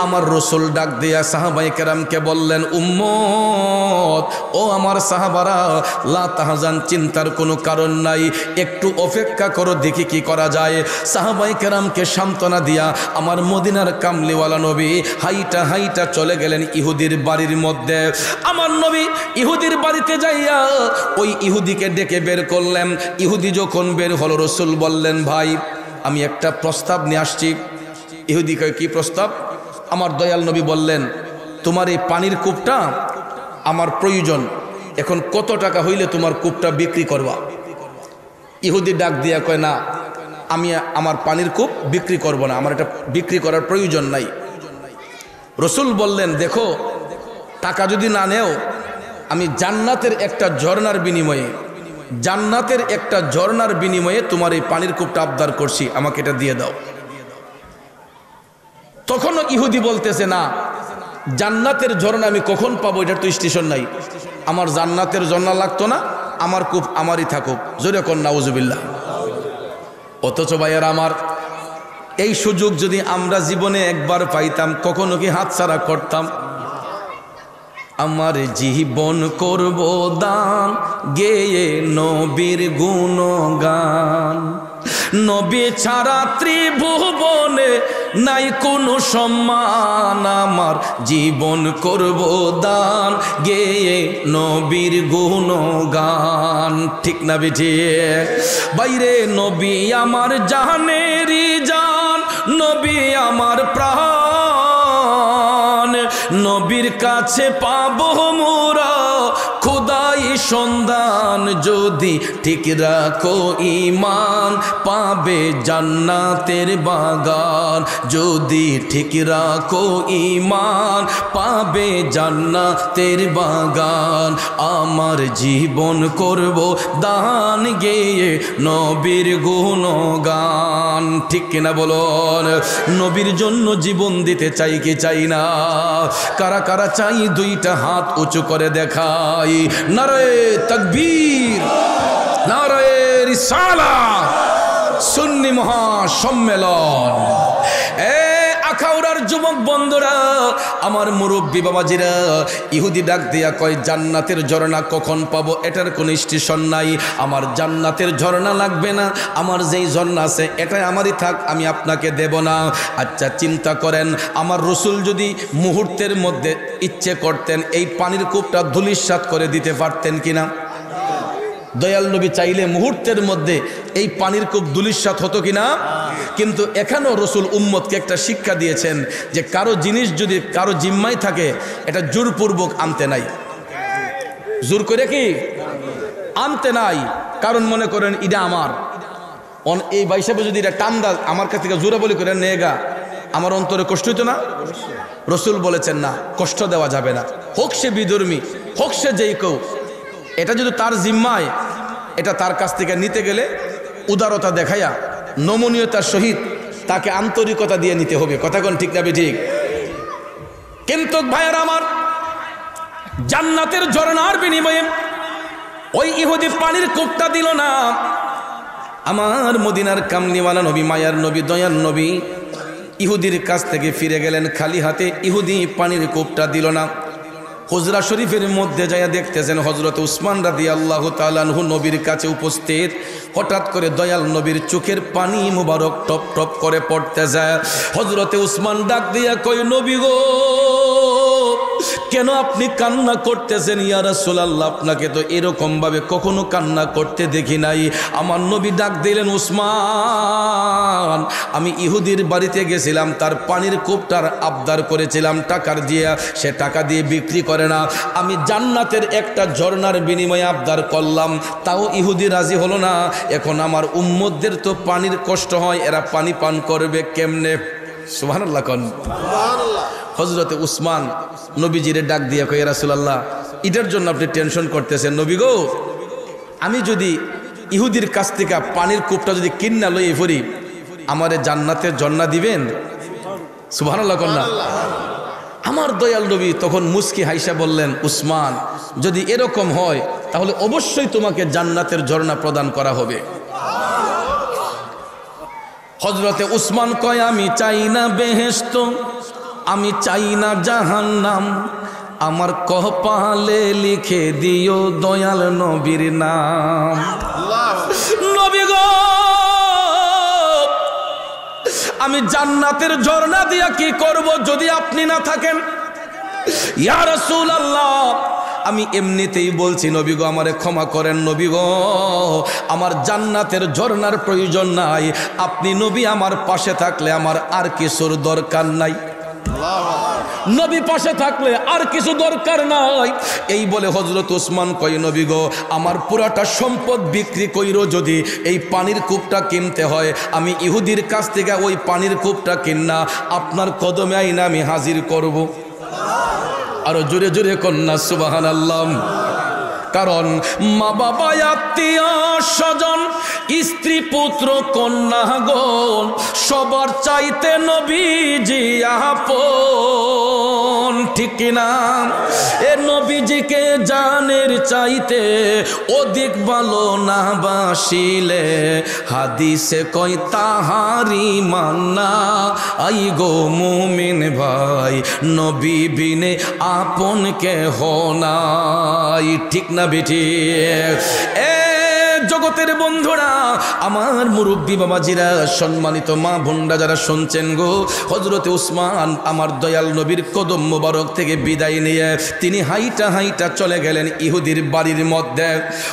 আমার রাসূল ডাক দিয়া সাহাবায়ে কেরামকে বললেন, উম্মত, ও আমার সাহাবারা, লা তাহজান, চিন্তার কোনো কারণ নাই, একটু অপেক্ষা করো, দেখি কি করা যায়। সাহাবায়ে কেরামকে সান্ত্বনা দিয়া আমার মদিনার কামলিওয়ালা নবী হাইটা হাইটা চলে গেলেন ইহুদির বাড়ির মধ্যে। আমার নবী ইহুদির বাড়িতে যাইয়া ওই ইহুদিকে ডেকে বের করলেন। ইহুদি যখন বের হলো রাসূল বললেন, ভাই আমি একটা প্রস্তাব নিয়ে আসছি। ইহুদি কয়, কি প্রস্তাব? আমার দয়াল নবী বললেন, তোমার এই পানির কূপটা আমার প্রয়োজন, এখন কত টাকা হইলে তোমার কূপটা বিক্রি করবা? ইহুদি ডাক দিয়া কয়, না, আমি আমার পানির কূপ বিক্রি করব না, আমার এটা বিক্রি করার প্রয়োজন নাই। রসুল বললেন, দেখো, টাকা যদি না নেও, আমি জান্নাতের একটা ঝর্ণার বিনিময়ে তোমার এই পানির কূপটা আবদার করছি, আমাকে এটা দিয়ে দাও। তখনও ইহুদি বলতেছে, না, জান্নাতের ঝর্ণা আমি কখন পাবো, এটার তো স্টেশন নাই, আমার জান্নাতের ঝর্ণা লাগতো না, আমার কূপ আমারই থাকুক। জোরে কোন নাউজুবিল্লাহ। অথচ ভাইয়ার আমার, এই সুযোগ যদি আমরা জীবনে একবার পাইতাম, কখনো কি হাতছাড়া করতাম? আমার জীবন করব দান, গেয়ে নবীর গুণগান। নবী ছাড়া ত্রিভুবনে নাই কোনো সম্মান, আমার জীবন করব দান, গেয়ে নবীর গুণগান। ঠিক না বেঠি? বাইরে নবী আমার জানেরই জান, নবী আমার প্রাণ, নবীর কাছে পাবো মোরা খোদাই সন্ধান। যদি ঠিক রাখো ঈমান, পাবে জান্নাতের বাগান। যদি ঠিক রাখো ঈমান, পাবে জান্নাতের বাগান। আমার জীবন করব দান, গেয়ে নবীর গুণগান। ঠিক কিনা বলুন? নবীর জন্য জীবন দিতে চাই কি চাই না? কারা কারা চাই দুইটা হাত উঁচু করে দেখাই। নারে তাকবীর, নারে রিসালাত, সুন্নি মহাসম্মেলন। আখাউড়ার যুবক বন্ধুরা, আমার মুরব্বী বাবাজিরা, ইহুদি ডাক দিয়া কয়, জান্নাতের ঝর্ণা কখন পাবো, এটার কোনো স্টেশন নাই, আমার জান্নাতের ঝর্ণা লাগবে না, আমার যেই ঝর্ণা আছে এটাই আমারই থাক, আমি আপনাকে দেব না। আচ্ছা চিন্তা করেন, আমার রসুল যদি মুহূর্তের মধ্যে ইচ্ছে করতেন, এই পানির কূপটা ধূলিসাৎ করে দিতে পারতেন কিনা? দয়াল নবী চাইলে মুহূর্তের মধ্যে এই পানির কূপ ধূলিসাৎ হতো কিনা? কিন্তু এখানেও রসুল উম্মতকে একটা শিক্ষা দিয়েছেন যে কারো জিনিস যদি কারো জিম্মায় থাকে, এটা জোরপূর্বক আনতে নাই। জোর করে কি আনতে নাই? কারণ মনে করেন এটা আমার, এই বাইসাবে যদি এটা টান্দা আমার কাছ থেকে জোরে বলি করে নেগা, আমার অন্তরে কষ্ট হইতো না? রসুল বলেছেন, না, কষ্ট দেওয়া যাবে না, হোক সে বিধর্মী, হোক সে যেই কেউ, এটা যদি তার জিম্মায়, এটা তার কাছ থেকে নিতে গেলে উদারতা দেখাইয়া নমনীয়তার সহিত তাকে আন্তরিকতা দিয়ে নিতে হবে। কথা কোন ঠিক না ঠিক? কিন্তু ভাইয়ের আমার, জান্নাতের ঝর্ণার বিনিময়ে ওই ইহুদি পানির কূপটা দিল না। আমার মদিনার কামলিওয়ালা নবী, মায়ার নবী, দয়ার নবী ইহুদির কাছ থেকে ফিরে গেলেন খালি হাতে। ইহুদি পানির কূপটা দিল না। হুজরা শরীফের মধ্যে যাইয়া দেখতেছেন হযরত উসমান রাদিয়াল্লাহু তাআলা আনহু নবীর কাছে উপস্থিত। হঠাৎ করে দয়াল নবীর চোখের পানি মুবারক টপ টপ করে পড়তে যায়। হযরতে উসমান ডাক দিয়া কয়, নবী গো, কেন আপনি কান্না করতেছেন? ইয়া রাসূলুল্লাহ, আপনাকে তো এরকম ভাবে কখনো কান্না করতে দেখি নাই। আমার নবী ডাক দিলেন, উসমান, আমি ইহুদির বাড়িতে গেছিলাম, তার পানির কূপটার আবদার করেছিলাম টাকার দিয়া, সে টাকা দিয়ে বিক্রি করে না। আমি জান্নাতের একটা ঝর্ণার বিনিময়ে আবদার করলাম, তাও ইহুদি রাজি হলো না। এখন আমার উম্মতদের তো পানির কষ্ট হয়, এরা পানি পান করবে কেমনে? সুবহানাল্লাহ কোন সুবহানাল্লাহ। হযরতে উসমান নবীজিরে ডাক দিয়া কয়, ইয়া রাসূলুল্লাহ, এটার জন্য আপনি টেনশন করতেছেন? নবী গো, আমি যদি ইহুদির কাছ থেকে পানির কূপটা যদি কিন্না লইয়ে পড়ি, আমারে জান্নাতের ঝর্ণা দিবেন? সুবহানাল্লাহ কোন না? আমার দয়াল নবী তখন মুস্কি হাইসা বললেন, উসমান, যদি এরকম হয় তাহলে অবশ্যই তোমাকে জান্নাতের ঝর্ণা প্রদান করা হবে। হযরতে উসমান কয়, আমি চাই না বেহেশত, আমি চাই না জাহান্নাম, আমার কপালে লিখে দিও দয়াল নবীর নাম। নবী গো, আমি জান্নাতের ঝর্ণা দিয়া কি করব যদি আপনি না থাকেন? ইয়া রাসূলুল্লাহ, আমি এমনিতেই বলছি, নবী গো আমারে ক্ষমা করেন। নবী গো, আমার জান্নাতের ঝর্ণার প্রয়োজন নাই, আপনি নবী আমার পাশে থাকলে আমার আর কিছুর দরকার নাই। নবী পাশে থাকলে আর কিছু দরকার নাই। এই বলে হযরত ওসমান কয়, নবী গো, আমার পুরাটা সম্পদ বিক্রি কইরো, যদি এই পানির কূপটা কিনতে হয় আমি ইহুদির কাছ থেকে ওই পানির কূপটা কিনা আপনার কদমে আইনা আমি হাজির করব। আরো জোরে জোরে কন্যা সুবহানাল্লাহ। কারণ মা বাবা, আত্মীয় স্বজন, স্ত্রী পুত্র কন্যাগণ সবার চাইতে নবীজি আপন, ঠিক কিনা? এ নবীজিকে জানের চাইতে অধিক ভালো না বাসিলে হাদিসে কয় তাহারি মান্না। আই গো মুমিন ভাই, নবী বিনে আপন কেহ নাই, ঠিক না বেটি? এ জগতের বন্ধুরা, আমার মুরব্বী বাবাজিরা, সম্মানিত মা বোনরা যারা শুনছেন গো, হযরতে ওসমান আমার দয়াল নবীর কদম মোবারক থেকে বিদায় নিয়ে তিনি হাইটা হাইটা চলে গেলেন ইহুদির বাড়ির মধ্যে।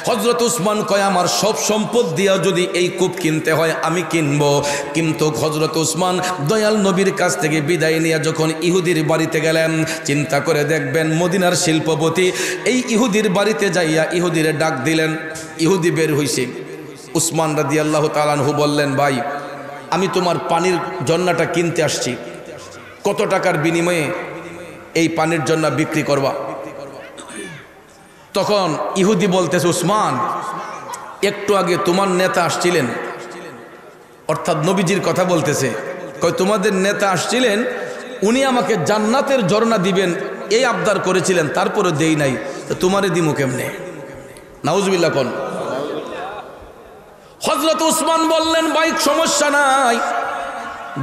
হযরত ওসমান কয়, আমার সব সম্পদ দিয়া যদি এই কূপ কিনতে হয় আমি কিনবো। কিন্তু হযরত ওসমান দয়াল নবীর কাছ থেকে বিদায় নিয়ে যখন ইহুদির বাড়িতে গেলেন, চিন্তা করে দেখবেন মদিনার শিল্পপতি এই ইহুদির বাড়িতে যাইয়া ইহুদির ডাক দিলেন। ইহুদি বের হইছে। উসমান রাদিয়াল্লাহু তাআলা আনহু বললেন, ভাই আমি তোমার পানির জন্নাটা কিনতে আসছি, কত টাকার বিনিময়ে এই পানির জন্না বিক্রি করবা? তখন ইহুদি বলতেছে, উসমান একটু আগে তোমার নেতা আসছিলেন, অর্থাৎ নবীজির কথা বলতেছে, কয় তোমাদের নেতা আসছিলেন, উনি আমাকে জান্নাতের ঝর্ণা দিবেন এই আবদার করেছিলেন, তারপরে দেই নাই, তো তোমারে দিমু কেমনে? নাউজুবিল্লাহ কোন। হযরত ওসমান বললেন, ভাই সমস্যা নাই,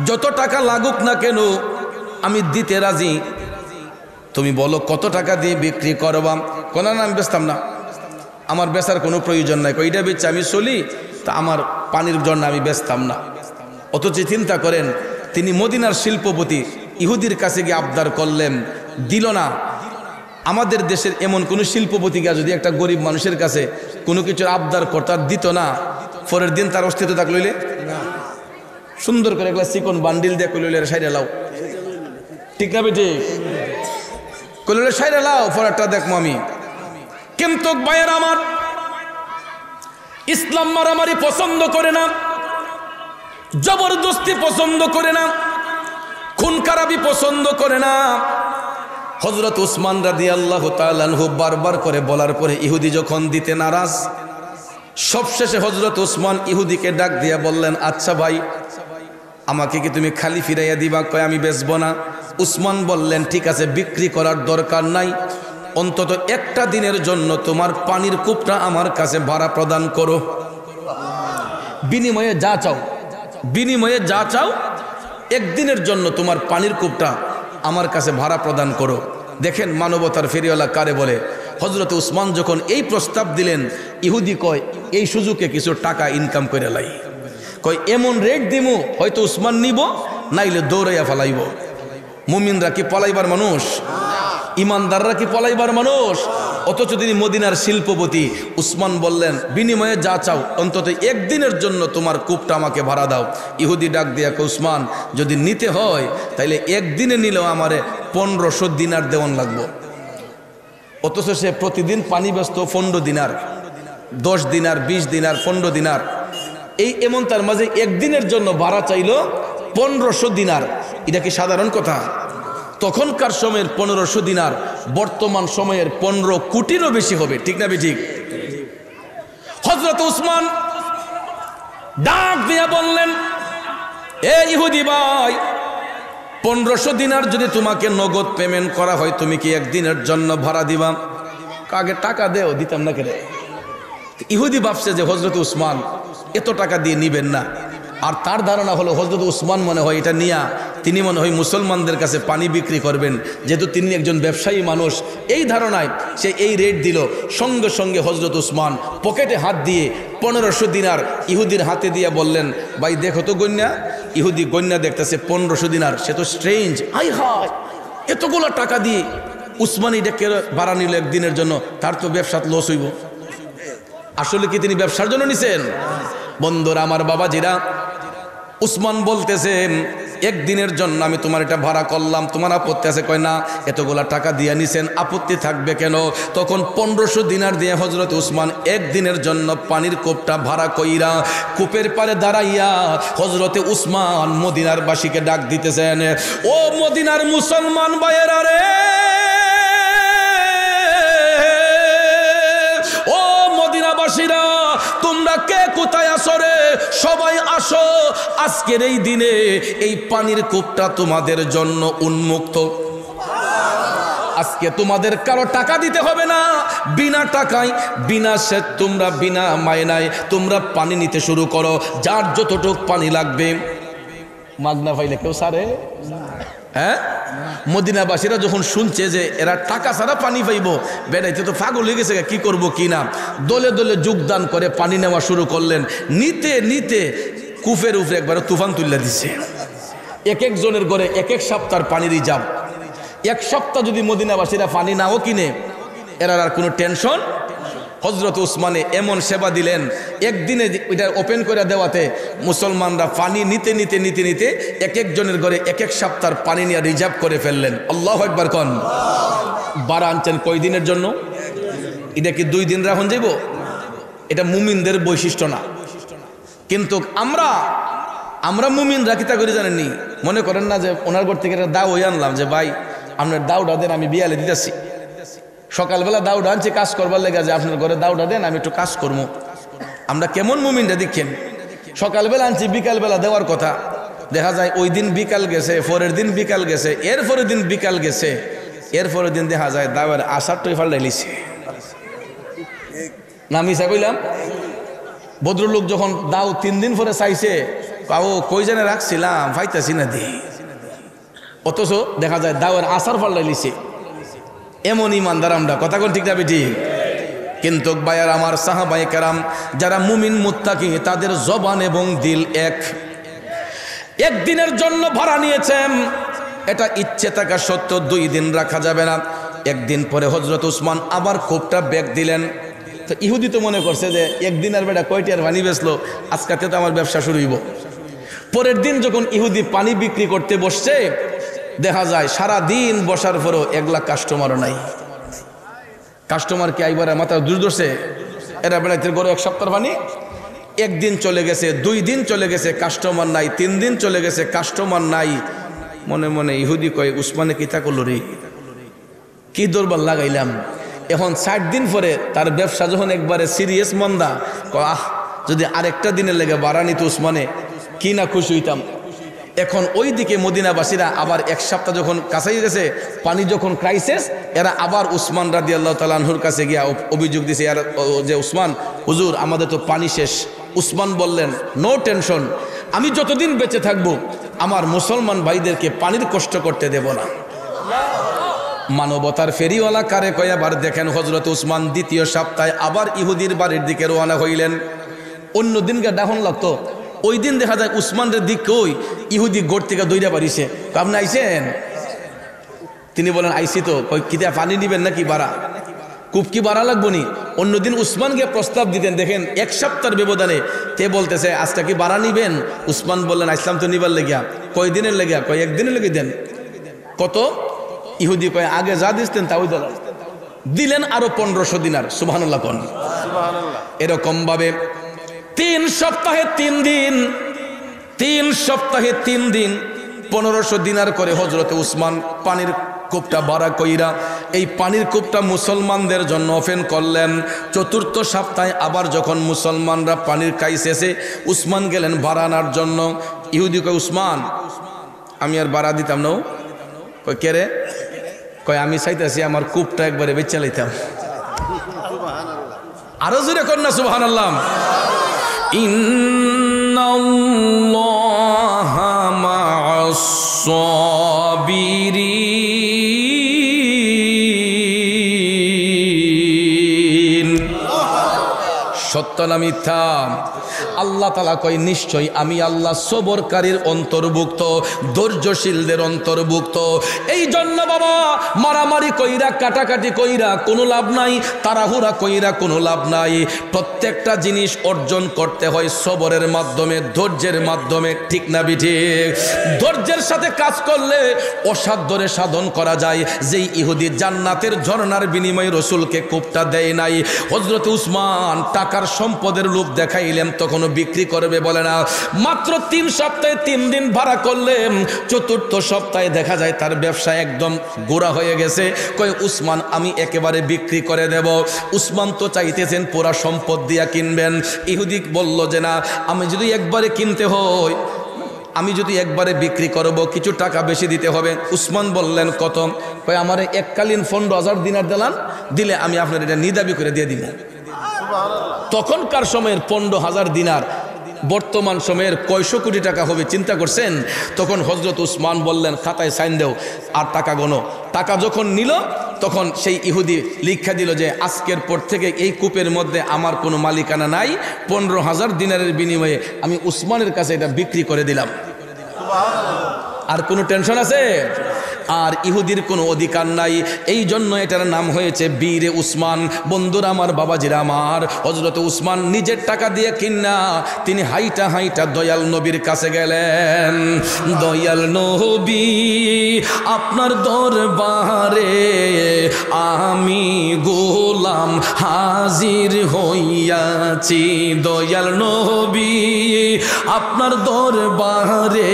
যত টাকা লাগুক না কেন আমি দিতে রাজি, তুমি বলো কত টাকা দিয়ে বিক্রি করবা? কোন না, আমি বেচতাম না, আমার বেচার কোনো প্রয়োজন নাই, কইটা বেচে আমি চলি, তা আমার পানির জন্য আমি বেচতাম না। অথচ চিন্তা করেন, তিনি মদিনার শিল্পপতি, ইহুদির কাছে গিয়ে আবদার করলেন, দিল না। আমাদের দেশের এমন কোন শিল্পপতিকে যদি একটা গরিব মানুষের কাছে কোনো কিছুর আবদার করতার দিত না, পরের দিন তার অস্তিত্ব থাক লইলে সুন্দর করে একটা চিকন বান্ডিল দিয়ে কইলে সাইরে লাও, ঠিক না বেটি? কইলে সাইরে লাও, পরেরটা দেখবো আমি। কিন্তু ভাইয়ের আমার, ইসলাম মারামারি পছন্দ করে না, জবরদস্তি পছন্দ করে না, খুন খারাপি পছন্দ করে না। হযরত ওসমান রাদিয়াল্লাহু তাআলা আনহু বারবার করে বলার পরে ইহুদি যখন দিতে নারাজ, সবশেষে হযরত ওসমান ইহুদিকে ডাক দিয়া বললেন, আচ্ছা ভাই আমাকে কি তুমি খালি ফিরাইয়া দিবা? কয় আমি বেচবো না। ওসমান বললেন, ঠিক আছে, বিক্রি করার দরকার নাই, অন্তত একটা দিনের জন্য তোমার পানির কূপটা আমার কাছে ভাড়া প্রদান করো, বিনিময়ে যা চাও, বিনিময়ে যা চাও, একদিনের জন্য তোমার পানির কূপটা আমার কাছে ভাড়া প্রদান করো। দেখেন মানবতার ফেরিওয়ালা কারে বলে। হযরত ওসমান যখন এই প্রস্তাব দিলেন, ইহুদি কয় এই সুযোগে কিছু টাকা ইনকাম করে লাই, কয় এমন রেট দিমু হয়তো ওসমান নিব, নাইলে দৌড়াইয়া ফেলাইব। মুমিনরা কি পলাইবার মানুষ? ইমানদাররা কি পলাইবার মানুষ? অথচ তিনি মদিনার শিল্পপতি। উসমান বললেন, বিনিময়ে যা চাও, অন্তত একদিনের জন্য তোমার কূপটা আমাকে ভাড়া দাও। ইহুদি ডাক দিয়া কয়, উসমান যদি নিতে হয় তাইলে একদিনে নিলেও আমারে 1500 দিনার দেওয়ান লাগবো। অথচ সে প্রতিদিন পানি ব্যস্ত 15 দিনার, 10 দিনার, 20 দিনার, 15 দিনার, এই এমন তার মাঝে একদিনের জন্য ভাড়া চাইল 1500 দিনার। এটা কি সাধারণ কথা? তখনকার সময়ের 1500 দিনার বর্তমান সময়ের 15 কোটিরও বেশি হবে, ঠিক না বেঠিক? হযরত ওসমান ডাক দিয়া বললেন, এ ইহুদি ভাই, 1500 দিনার যদি তোমাকে নগদ পেমেন্ট করা হয়, তুমি কি একদিনের জন্য ভাড়া দিবা? আগে টাকা দেও, দিতাম না কেন? ইহুদি ভাবছে যে হযরত ওসমান এত টাকা দিয়ে নিবেন না, আর তার ধারণা হলো হযরত ওসমান মনে হয় এটা নিয়া তিনি মনে হয় মুসলমানদের কাছে পানি বিক্রি করবেন, যেহেতু তিনি একজন ব্যবসায়ী মানুষ। এই ধারণায় সে এই রেট দিল। সঙ্গে সঙ্গে হযরত ওসমান পকেটে হাত দিয়ে 1500 দিনার ইহুদির হাতে দিয়ে বললেন, ভাই দেখো তো গণ্যা। ইহুদি গণ্যা দেখতেছে 1500 দিনার, সে তো স্ট্রেঞ্জ, আই হায় এতগুলো টাকা দিয়ে উসমান এটাকে ভাড়া নিল একদিনের জন্য, তার তো ব্যবসাত লস হইব। আসলে কি তিনি ব্যবসার জন্য নিছেন? বন্ধুরা আমার, বাবাজিরা, উসমান বলতেছেন একদিনের জন্য আমি তোমার এটা ভাড়া করলাম, তোমার আপত্তি আছে? কয় না। এতগুলা টাকা দিয়ে নিছেন, আপত্তি থাকবে কেন? তখন 1500 দিনার দিয়ে হযরত উসমান একদিনের জন্য পানির কূপটা ভাড়া কইরা কূপের পারে দাঁড়াইয়া হযরতে উসমান মদিনার বাসীকে ডাক দিতেছেন, ও মদিনার মুসলমান ভাইয়েরা রে, ও মদিনাবাসীরা, তোমরা কে কোথায় আসো রে? সবাই আসো, আজকের এই দিনে এই পানির কূপটা তোমাদের জন্য উন্মুক্ত। আজকে তোমাদের কারো টাকা দিতে হবে না, বিনা টাকায় বিনা সে তোমরা বিনা মায়নায় তোমরা পানি নিতে শুরু করো। যার যতটুক পানি লাগবে, মাগনা পাইলে কেউ সারে? হ্যাঁ, মদিনাবাসীরা যখন শুনছে যে এরা টাকা ছাড়া পানি পাইব, বেড়াইতে তো পাগল হয়ে গেছে, কি করব কি না, দলে দলে যোগদান করে পানি নেওয়া শুরু করলেন। নিতে নিতে কূপের উপরে একবার তুফান তুলে দিছে। এক একজনের ঘরে এক এক সপ্তাহ পানির রিজার্ভ। এক সপ্তাহ যদি মদিনাবাসীরা পানি নাও কিনে, এরা আর কোনো টেনশন। হযরত উসমানে এমন সেবা দিলেন, একদিনে এটা ওপেন করে দেওয়াতে মুসলমানরা পানি নিতে নিতে নিতে নিতে এক একজনের ঘরে এক এক সপ্তাহ পানি নিয়ে রিজার্ভ করে ফেললেন। আল্লাহু আকবার কন। বারা আনছেন কয় দিনের জন্য? এটা কি 2 দিন রাখুন যাইব? এটা মুমিনদের বৈশিষ্ট্য না। কিন্তু আমরা মুমিনরা কিতা করি জানেননি? মনে করেন না যে ওনার ঘর থেকে দাও হয়ে আনলাম, যে ভাই আপনার দাউটা দেন, আমি বিয়ালে দিতেছি। সকালবেলা দাউটা আনছি কাজ করবার লেগে, যে আপনার ঘরে দাউটা দেন, আমি একটু কাজ করবো। আমরা কেমন মুমিনরা দেখেন, সকালবেলা আনছি বিকালবেলা দেওয়ার কথা, দেখা যায় ওই দিন বিকাল গেছে, পরের দিন বিকাল গেছে, এরপরের দিন বিকাল গেছে, এরপরের দিন দেখা যায় দাওয়ার আসার টই ফাল্টাই লিছে। না মিশা কইলাম? ভদ্রলোক যখন দাও 3 দিন পরে চাইছে, ও কই জানে রাখছিলাম পাইতাছি না দি, অথচ দেখা যায় দাওয়ার আসার ফাল্টাই লিছে। এমন ইমানদার আমরা, কথা কোন ঠিক না বেটি? কিন্তু ভাইয়ার আমার, সাহাবায়ে কেরাম যারা মুমিন মুত্তাকি, তাদের জবান এবং দিল এক। একদিনের জন্য ভাড়া নিয়েছেন, এটা ইচ্ছে থাকা সত্ত্বেও 2 দিন রাখা যাবে না। একদিন পরে হযরত উসমান আবার কূপটা ব্যাগ দিলেন। তো ইহুদি তো মনে করছে যে একদিনের বেটা কয়টিয়ার পানি বেচলো, আজকাতে তো আমার ব্যবসা শুরু হইব। পরের দিন যখন ইহুদি পানি বিক্রি করতে বসছে, দেখা যায় সারা দিন বসার পরও 1 লাখ কাস্টমারও নাই। কাস্টমার কি আইবার মাথা দূর ধরছে? এরা বেড়াইতে গড়ে 1 সপ্তাহ পানি। 1 দিন চলে গেছে, 2 দিন চলে গেছে, কাস্টমার নাই। 3 দিন চলে গেছে, কাস্টমার নাই। মনে মনে ইহুদি কয়, উসমানে কিতা করলো রে, কি দরবার লাগাইলাম। এখন 60 দিন পরে তার ব্যবসা যখন একবারে সিরিয়াস মন্দা, আহ যদি আরেকটা দিনের লেগে বাড়া নিত উসমানে, কি না খুশি হইতাম। এখন ওই দিকে মদিনাবাসীরা আবার 1 সপ্তাহ যখন কাছাই গেছে, পানি যখন ক্রাইসিস, এরা আবার উসমান রাদিয়াল্লাহু তাআলা আনহুর কাছে গিয়া অভিযোগ দিছে, যে উসমান হুজুর আমাদের তো পানি শেষ। উসমান বললেন, নো টেনশন, আমি যতদিন বেঁচে থাকবো আমার মুসলমান ভাইদেরকে পানির কষ্ট করতে দেব না। মানবতার ফেরিওয়ালা কারে কয়। আবার দেখেন হযরত উসমান 2য় সপ্তাহে আবার ইহুদির বাড়ির দিকে রওনা হইলেন। অন্য দিনকে ডাহন লাগতো, ওই দিন দেখা যায় উসমানের দিক কই ইহুদি গোট থেকে দইরা বাড়িছে। আপনি আইছেন? তিনি বলেন আইসি তো। কই কিতা পানি নিবেন নাকি বাড়া? কূপ কি বাড়া লাগবো নি? অন্যদিন উসমানকে প্রস্তাব দিতেন, দেখেন 1 সপ্তাহের ব্যবধানে তে বলতেছে আজটা কি বাড়া নিবেন? উসমান বললেন আসলাম তো নিবার লেগিয়া। কয় দিনের লেগিয়া? কয় 1 দিনের লেগে দেন। কত? ইহুদি কয় আগে যা দিতেন তাও দিলেন, আরো 1500 দিনার। সুবহানাল্লাহ কোন। এরকম ভাবে 3 সপ্তাহে 3 দিন, 3 সপ্তাহে 3 দিন 1500 দিনার করে হযরতে উসমান পানির কূপটা ভাড়া কইরা এই পানির কূপটা মুসলমানদের জন্য ওপেন করলেন। 4র্থ সপ্তাহে আবার যখন মুসলমানরা পানির ক্রাইসিসে, উসমান গেলেন ভাড়া আনার জন্য। ইহুদি কয় উসমান আমি আর ভাড়া দিতাম না। কয় কে রে? কয় আমি চাইতেছি আমার কূপটা একবারে বেচে লাইতাম। আরো জোরে কর না সুবহানাল্লাহ। ইন্নাল্লাহা মা'আস সাবিরিন। সত্য না মিথ্যা? আল্লাহ তাআলা কয় নিশ্চয়ই আমি আল্লাহ সবরকারীর অন্তর্ভুক্ত, ধৈর্যশীলদের অন্তর্ভুক্ত। এই জন্য বাবা মারামারি কইরা কাটাকাটি কইরা কোনো লাভ নাই, তাড়াহুড়া কইরা কোনো লাভ নাই। প্রত্যেকটা জিনিস অর্জন করতে হয় সবরের মাধ্যমে, ধৈর্যের মাধ্যমে, ঠিক না বিঠিক? ধৈর্যের সাথে কাজ করলে অসাধ্যরে সাধন করা যায়। যেই ইহুদি জান্নাতের ঝর্ণার বিনিময়ে রসুলকে কূপটা দেয় নাই, হযরত উসমান টাকার সম্পদের লোভ দেখাইলেন, তখনও বিক্রি করবে বলে না। মাত্র 3 সপ্তাহে 3 দিন ভাড়া করলেন, চতুর্থ সপ্তাহে দেখা যায় তার ব্যবসা একদম গোড়া হয়ে গেছে। কয় উসমান আমি একেবারে বিক্রি করে দেব। উসমান তো চাইতেছেন পুরা সম্পদ দিয়া কিনবেন। ইহুদি বলল যে না, আমি যদি একবারে কিনতে হয়, আমি যদি একবারে বিক্রি করব কিছু টাকা বেশি দিতে হবে। উসমান বললেন কত? কয় আমারে এককালীন 15,000 দিনার দিলাম, দিলে আমি আপনার এটা নিদাবি করে দিয়ে দিব। তখনকার সময়ের 15,000 দিনার বর্তমান সময়ের কয়শো কোটি টাকা হবে চিন্তা করছেন? তখন হযরত উসমান বললেন খাতায় সাইন দেও আর টাকা গণো। টাকা যখন নিল তখন সেই ইহুদি লিখা দিল যে আজকের পর থেকে এই কূপের মধ্যে আমার কোনো মালিকানা নাই, 15,000 দিনারের বিনিময়ে আমি উসমানের কাছে এটা বিক্রি করে দিলাম। আর কোনো টেনশন আছে? আর ইহুদির কোনো অধিকার নাই। এই জন্য এটার নাম হয়েছে বীরে উসমান। বন্ধুরা আমার, বাবাজিরা আমার, হযরত উসমান নিজের টাকা দিয়ে কিনা তিনি হাইটা হাইটা দয়াল নবীর কাছে গেলেন। দয়াল নবী আপনার দরবারে আমি গোলাম হাজির হইয়াছি। দয়াল নবী আপনার দরবারে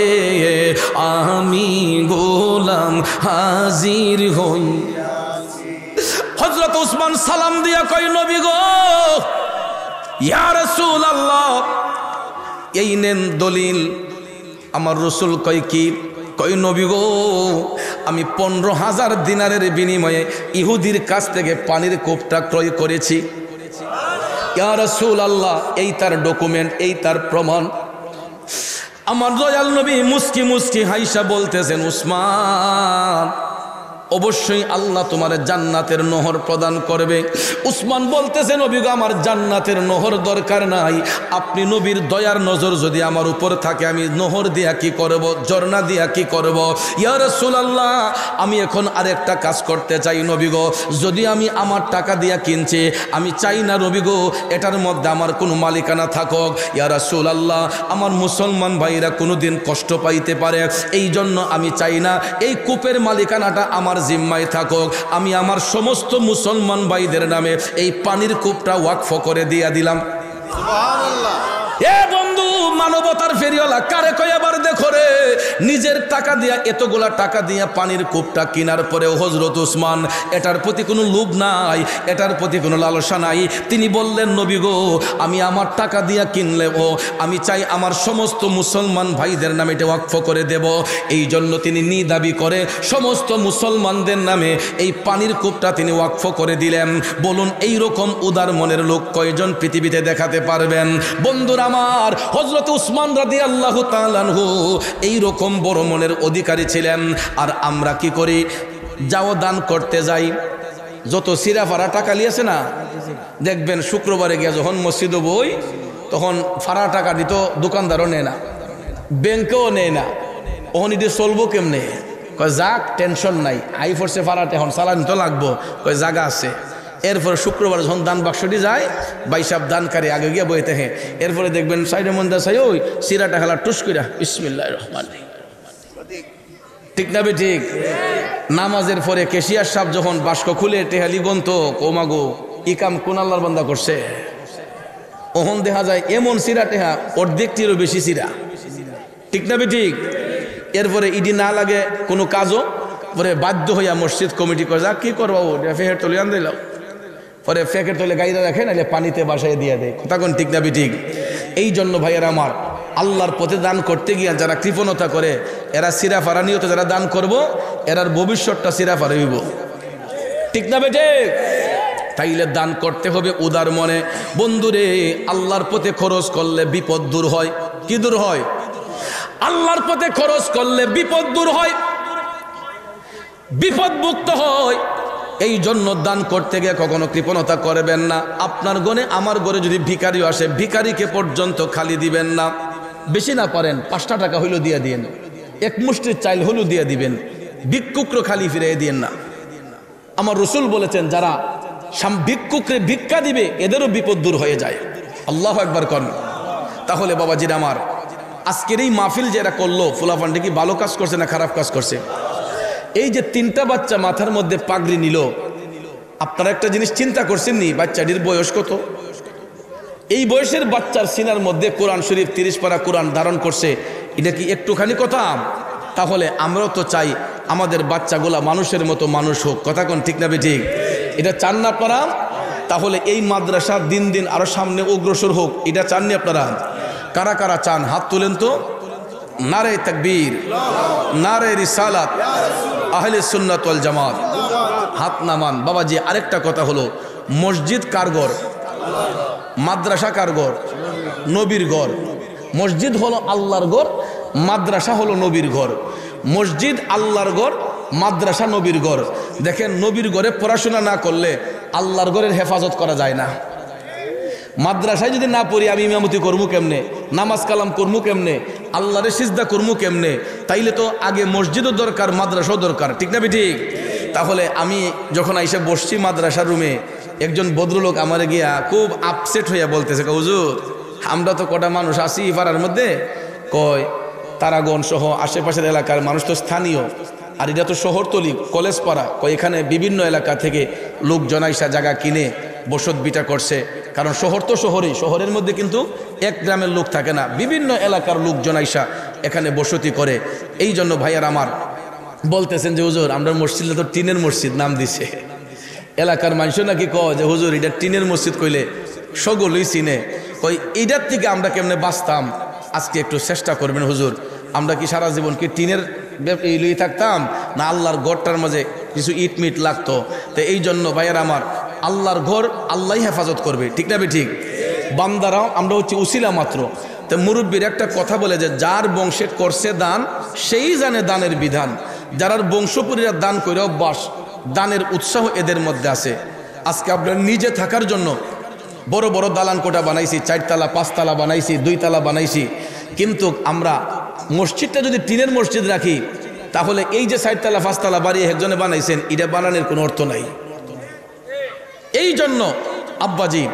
আমি গোলাম হাজির হইয়াছি। হযরত উসমান সালাম দিয়া কয় নবী গো, ইয়া রাসূলুল্লাহ, এই নেন দলিল। আমার রাসূল কয় কি? কয় নবী গো, আমি 15,000 দিনারের বিনিময়ে ইহুদির কাছ থেকে পানির কূপটা ক্রয় করেছি। ইয়া রাসূলুল্লাহ, এই তার ডকুমেন্ট, এই তার প্রমাণ। আমার দয়াল নবী মুস্কি মুস্কি হাইসা বলতেছেন উসমান, অবশ্যই আল্লাহ তোমার জান্নাতের নহর প্রদান করবে। উসমান বলতেছেন নবী গো, আমার জান্নাতের নহর দরকার নাই, আপনি নবীর দয়ার নজর যদি আমার উপর থাকে আমি নহর দিয়া কি করব, ঝর্ণা দিয়া কি করব? ইয়া রাসূলুল্লাহ, আমি এখন আরেকটা কাজ করতে চাই নবী গো। যদি আমি আমার টাকা দিয়া কিনছি, আমি চাই না নবী গো এটার মধ্যে আমার কোনো মালিকানা থাকুক। ইয়া রাসূলুল্লাহ, আমার মুসলমান ভাইরা কোনোদিন কষ্ট পাইতে পারে, এই জন্য আমি চাই না এই কূপের মালিকানাটা আমার জিম্মায় থাকুক। আমি আমার সমস্ত মুসলমান ভাইদের নামে এই পানির কূপটা ওয়াকফ করে দিয়া দিলাম। সুবহানাল্লাহ। এ বন্ধু, মানবতার ফেরিওয়ালা কারে কয় আবার দেখো রে, নিজের টাকা দিয়া এতগুলা টাকা দিয়া পানির কূপটা কেনার পরেও হযরত উসমান এটার প্রতি কোনো লোভ নাই, এটার প্রতি কোনো লালসা নাই। তিনি বললেন নবী গো, আমি আমার টাকা দিয়া কিনলেও আমি চাই আমার সমস্ত মুসলমান ভাইদের নামে এটা ওয়াকফ করে দেব। এই জন্য তিনি নিদাবি করে সমস্ত মুসলমানদের নামে এই পানির কূপটা তিনি ওয়াকফ করে দিলেন। বলুন এই রকম উদার মনের লোক কয়জন পৃথিবীতে দেখাতে পারবেন? বন্ধুরা আমার, হযরত উসমান রাদিয়াল্লাহু তাআলা আনহু এই রকম বড় মনের অধিকারী ছিলেন। আর আমরা কি করি? যাও দান করতে যাই, যত সিরাফারা টাকা লিয়েছে না, দেখবেন শুক্রবারে গিয়ে যখন মসজিদে বই, তখন ফাড়া টাকা দিত দোকানদারও নেয় না, ব্যাংকেও নেয় না। ওহন ইডে চলবো কেমনে? কয় যাক, টেনশন নাই, আই ফোর্সে ফাড়াতে এখন চালানি তো লাগবো, কয় জায়গা আছে। এরপরে শুক্রবার যখন দান বাক্সটি যায়, ভাই সাহেব দানকারী আগে গিয়ে বইতে, হ্যাঁ, এরপরে দেখবেন সাইডের মধ্যে চাই ওই সিরাটা খেলা টুস কইরা বিসমিল্লাহির রহমানির রহিম। ঠিক না বে ঠিক? নামাজের পরে কেশিয়ার সাহেব যখন বাস্ক খুলে টেহালি গন্ত কোমাগো ই কাম কোন আল্লাহর বান্দা করছে, ওহন দেখা যায় এমন সিরা টেহা অর্ধেকটিরও বেশি সিরা। ঠিক না বে ঠিক? এরপরে ইডি না লাগে কোনো কাজও, পরে বাধ্য হইয়া মসজিদ কমিটি করে যা কি করবো, ফেহের তলে আন দিলাম, পরে ফেকের তলে গাইরা রাখে, নাহলে পানিতে বাসায় দিয়ে দেয়। কথা কোন ঠিক না বে ঠিক? এই জন্য ভাইয়েরা আমার, আল্লাহর পথে দান করতে গিয়া যারা কৃপণতা করে, এরা সিরাফারা নিয়ত যারা দান করব, এরার ভবিষ্যৎটা সিরাফারা হইব। ঠিক না বে ঠিক? তাইলে দান করতে হবে উদার মনে। বন্ধুরে, আল্লাহর পথে খরচ করলে বিপদ দূর হয়। কি দূর হয়? আল্লাহর পথে খরচ করলে বিপদ দূর হয়, বিপদ মুক্ত হয়। এই জন্য দান করতে গিয়ে কখনো কৃপণতা করবেন না। আপনার গনে আমার ঘরে যদি ভিখারিও আসে, ভিখারিকে পর্যন্ত খালি দিবেন না। বেশি না পারেন 5টা টাকা হইলেও দিয়ে দিন, এক মুষ্টির চাইল হলেও দিয়ে দিবেন, ভিক্ষুকরে খালি ফিরিয়ে দিয়েন না। আমার রসুল বলেছেন যারা ভিক্ষুকরে ভিক্ষা দিবে এদেরও বিপদ দূর হয়ে যায়। আল্লাহু আকবার করেন। তাহলে বাবাজির আমার, আজকের এই মাহফিল যে এরা করলো, ফুলাফান্ডে কি ভালো কাজ করছে না খারাপ কাজ করছে? এই যে 3টা বাচ্চা মাথার মধ্যে পাগড়ি নিল, আপনারা একটা জিনিস চিন্তা করছেন নি, বাচ্চাটির বয়স কত? এই বয়সের বাচ্চার সিনার মধ্যে কোরআন শরীফ 30 পারা কোরআন ধারণ করছে, এটা কি একটুখানি কথা? তাহলে আমরাও তো চাই আমাদের বাচ্চাগুলা মানুষের মতো মানুষ হোক, কথা কোন ঠিক না ঠিক? এটা চান না আপনারা? তাহলে এই মাদ্রাসা দিন দিন আরো সামনে অগ্রসর হোক, এটা চাননি আপনারা? কারা কারা চান হাত তুলেন তো। নারে তাকবীর, নারে রিসালাত, আহলে সুন্নাত ওয়াল জামাত, হাত নামান। বাবাজি আরেকটা কথা হলো, মসজিদ কার ঘর? মাদ্রাসা কার ঘর? নবীর ঘর। মসজিদ হলো আল্লাহর ঘর, মাদ্রাসা হলো নবীর ঘর। মসজিদ আল্লাহর ঘর, মাদ্রাসা নবীর ঘর। দেখেন, নবীর ঘরে পড়াশোনা না করলে আল্লাহর ঘরের হেফাজত করা যায় না। মাদ্রাসায় যদি না পড়ি আমি ইমামতি করবো কেমনে, নামাজ কালাম করবো কেমনে, আল্লাহরে সিজদা করবো কেমনে? তাইলে তো আগে মসজিদও দরকার, মাদ্রাসাও দরকার, ঠিক না ঠিক? তাহলে আমি যখন এসে বসছি মাদ্রাসার রুমে, একজন ভদ্রলোক আমারে গিয়া খুব আপসেট হইয়া বলতেছে, হুজুর আমরা তো কটা মানুষ আছি পাড়ার মধ্যে, কয় তারাগণ সহ আশেপাশের এলাকার মানুষ তো স্থানীয়, আর এটা তো শহরতলি কলেজ পাড়া, কয় এখানে বিভিন্ন এলাকা থেকে লোকজন আইসা জায়গা কিনে বসত বিটা করছে। কারণ শহর তো শহরেই, শহরের মধ্যে কিন্তু এক গ্রামের লোক থাকে না, বিভিন্ন এলাকার লোকজন আইসা এখানে বসতি করে। এই জন্য ভাইয়ার আমার বলতেছেন যে হুজুর আমরা মসজিদে তো টিনের মসজিদ নাম দিছে। এলাকার মানুষ নাকি কয় যে হুজুর এটা টিনের মসজিদ কইলে সকলেই চিনে, কই এইটার থেকে আমরা কেমনে বাঁচতাম, আজকে একটু চেষ্টা করবেন হুজুর। আমরা কি সারা জীবন কি টিনের লুই থাকতাম, না আল্লাহর ঘরটার মাঝে কিছু ইট মিট লাগতো? তো এই জন্য ভাইয়ার আমার, আল্লাহর ঘর আল্লাহই হেফাজত করবে, ঠিক না ঠিক? বান্দারাও আমরা হচ্ছে উসিলা মাত্র। তো মুরব্বীর একটা কথা বলে যে যার বংশে করছে দান সেই জানে দানের বিধান। যারা বংশপুরীরা দান করে অভ্যাস, দানের উৎসাহ এদের মধ্যে আছে। আজকে আপনার নিজে থাকার জন্য বড় বড় দালান কোটা বানাইছি, 4 তলা 5 তলা বানাইছি, 2 তলা বানাইছি, কিন্তু আমরা মসজিদটা যদি টিনের মসজিদ রাখি তাহলে এই যে 4 তলা 5 তলা বাড়ি একজনে বানাইছেন, এটা বানানোর কোনো অর্থ নাই। এই জন্য আব্বাজি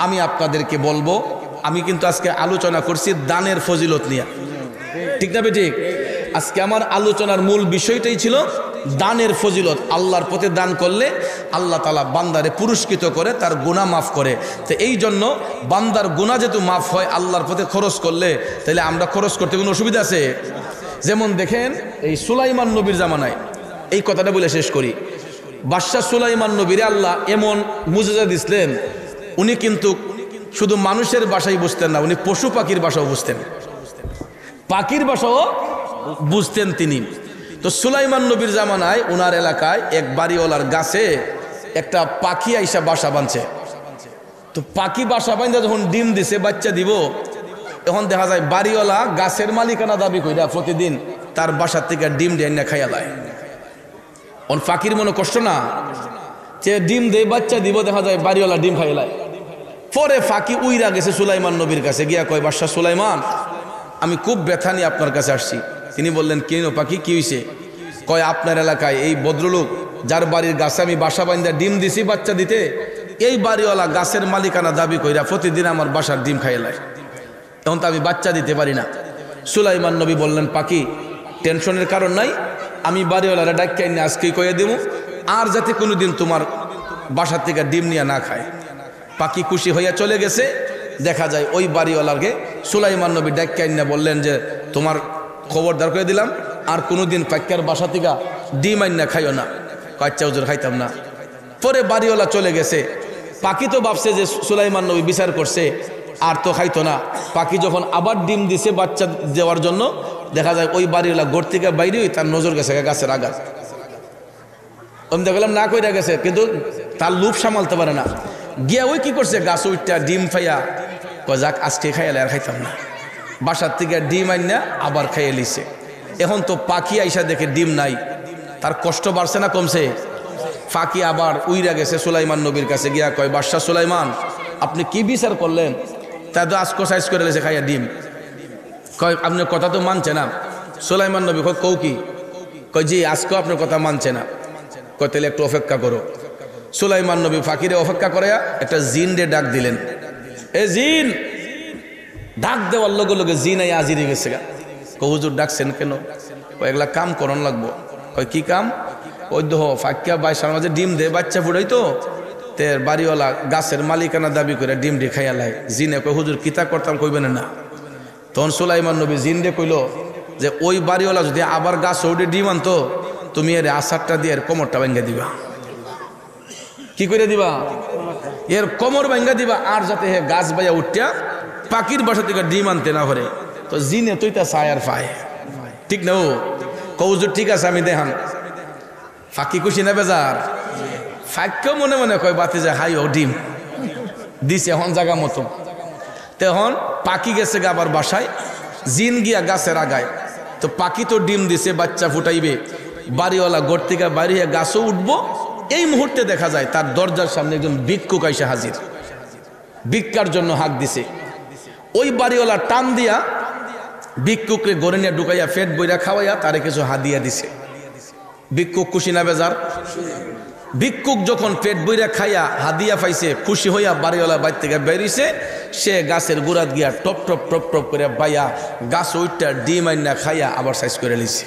আমি আপনাদেরকে বলবো, আমি কিন্তু আজকে আলোচনা করছি দানের ফজিলত নিয়ে, ঠিক না ঠিক? আজকে আমার আলোচনার মূল বিষয়টাই ছিল দানের ফজিলত। আল্লাহর পথে দান করলে আল্লাহ তাআলা বান্দারে পুরস্কৃত করে, তার গুনাহ মাফ করে। তো এই জন্য বান্দার গুনাহ যেহেতু মাফ হয় আল্লাহর পথে খরচ করলে, তাহলে আমরা খরচ করতে কোনো অসুবিধা আছে? যেমন দেখেন এই সুলাইমান নবীর জামানায়, এই কথাটা বলে শেষ করি, বাদশাহ সুলাইমান নবীরে আল্লাহ এমন মুজিজা দিছিলেন, উনি কিন্তু শুধু মানুষের ভাষাই বুঝতেন না, উনি পশু পাখির ভাষাও বুঝতেন, পাখির ভাষাও বুঝতেন তিনি। তো সুলাইমান নবীর জামানায় ওনার এলাকায় এক বাড়িওয়ালার গাছে একটা পাখি আইসা বাসা বাঁধছে। তো পাখি বাসা বাঁধা যখন ডিম দিছে, বাচ্চা দিব, এখন দেখা যায় বাড়িওয়ালা গাছের মালিকানা দাবি কইরা প্রতিদিন তার বাসার থেকে ডিম দিয়ে না খাইয়া লায়। ওন পাখির মনে কষ্ট না, যে ডিম দেয় বাচ্চা দিব, দেখা যায় বাড়িওয়ালা ডিম খাইয়া লায়। পরে ফাঁকি উইরা গেছে সুলাইমান নবীর কাছে, গিয়া কয় বাদশাহ সুলাইমান, আমি খুব ব্যথা নিয়ে আপনার কাছে আসছি। তিনি বললেন, কেন পাখি কি হয়েছে? কয় আপনার এলাকায় এই ভদ্রলোক যার বাড়ির গাছে আমি বাসা বান্ধা ডিম দিছি বাচ্চা দিতে, এই বাড়িওয়ালা গাছের মালিকানা দাবি কইরা প্রতিদিন আমার বাসার ডিম খাইয়া লায়, এখন তো আমি বাচ্চা দিতে পারি না। সুলাইমান নবী বললেন, পাখি টেনশনের কারণ নাই, আমি বাড়িওয়ালারা ডাক্তার নিয়ে আজকেই কয়ে দেবো, আর যাতে কোনোদিন তোমার বাসার থেকে ডিম নিয়ে না খায়। পাখি খুশি হইয়া চলে গেছে। দেখা যায় ওই বাড়িওয়ালাকে সুলাইমান নবী ডাক্তার নিয়ে বললেন যে তোমার খবরদার করে দিলাম, আর কোনোদিন পাক্কার বাসা থেকে ডিম আইন না খাইও না। কাচ্চা হুজুর খাইতাম না। পরে বাড়িওয়ালা চলে গেছে। পাখি তো ভাবছে যে সুলাইমান নবী বিচার করছে, আর তো খাইতো না। পাখি যখন আবার ডিম দিছে বাচ্চা দেওয়ার জন্য, দেখা যায় ওই বাড়িওয়ালা ঘর থেকে বাইরে তার নজর গেছে গাছের আঘাত। আমি দেখলাম না কইরা গেছে, কিন্তু তার লোভ সামালতে পারে না। গিয়া ওই কি করছে, গাছ উঠটা ডিম খাইয়া যাক আজকে খাইয়ালে আর খাইতাম না, বাসার থেকে ডিম আইন না আবার খাইয়ে লিছে। এখন তো পাখি আইসা দেখে ডিম নাই, তার কষ্ট বাড়ছে না কমছে? ফাঁকি আবার উইরা গেছে সুলাইমান নবীর কাছে গিয়া কয় বাদশাহ সুলাইমান আপনি কি বিচার করলেন? তা তো আজকো সাইজ করে লেছে খাইয়া ডিম। কয় আপনার কথা তো মানছে না। সুলাইমান নবী কয় কৌ কি? কয় জি আজকেও আপনার কথা মানছে না। কয় তাহলে একটু অপেক্ষা করো। সুলাইমান নবী ফাঁকিরে অপেক্ষা করে একটা জিন রে ডাক দিলেন। এ জিন, ডাক দেওয়ার লগে লগে জিন আই হাজির হয়ে গেছে গা। কয় হুজুর ডাকছেন কেন? কয় এগুলা কাম করন লাগবো। কয় কি কাম? ওই দেহ ফাঁকিয়া বাইশার মাঝে ডিম দে বাচ্চা ফুটাই তো তের বাড়িওয়ালা গাছের মালিকানা দাবি করে ডিম ডি খাইয়া লাই। জিনে কয় হুজুর কিতা করতাম কইবেন না। তখন সুলাইমান নবী জিন রে কইল যে ওই বাড়িওয়ালা যদি আবার গাছ উঠে ডিম আনতো তুমি এর আসারটা দিয়ে এর কোমরটা ভেঙে দিবা। কি করে দিবা? এর কোমর ভেঙে দিবা, আর যাতে হে গাছ বাইয়া উঠিয়া পাখির বাসা থেকে ডিম আনতে না পারে। তো জিনে তুই তা চায় আর পায়, ঠিক না? ও কৌজুর ঠিক আছে আমি দেখান। ফাঁকি খুশি না বেজার? ফাঁকেও মনে মনে কয় বাতি যে হাই ও ডিম দিছে হন জায়গা মতো। তখন পাখি গেছে আবার বাসায়, জিন গিয়া গাছের আগায়। তো পাখি তো ডিম দিছে, বাচ্চা ফুটাইবে, বাড়িওয়ালা ঘর থেকে বাইরে গাছও উঠবো। এই মুহূর্তে দেখা যায় তার দরজার সামনে একজন ভিক্ষুক আইসা হাজির, ভিক্ষার জন্য হাঁক দিছে। ওই বাড়িওয়ালা টান দিয়া ভিক্ষুককে গড়ে নিয়ে ঢুকাইয়া পেট বইরা খাওয়াইয়া তারে কিছু হাদিয়া দিছে। ভিক্ষুক খুশি না বেজার? ভিক্ষুক যখন পেট বইরা খাইয়া হাদিয়া পাইছে, খুশি হইয়া বাড়িওয়ালা বাইর থেকে বেরিয়েছে। সে গাছের গোড়াত গিয়া টপ টপ টপ টপ করে বাইয়া গাছ ওইটা ডিম আইনা খাইয়া আবার সাইজ করে লিছে।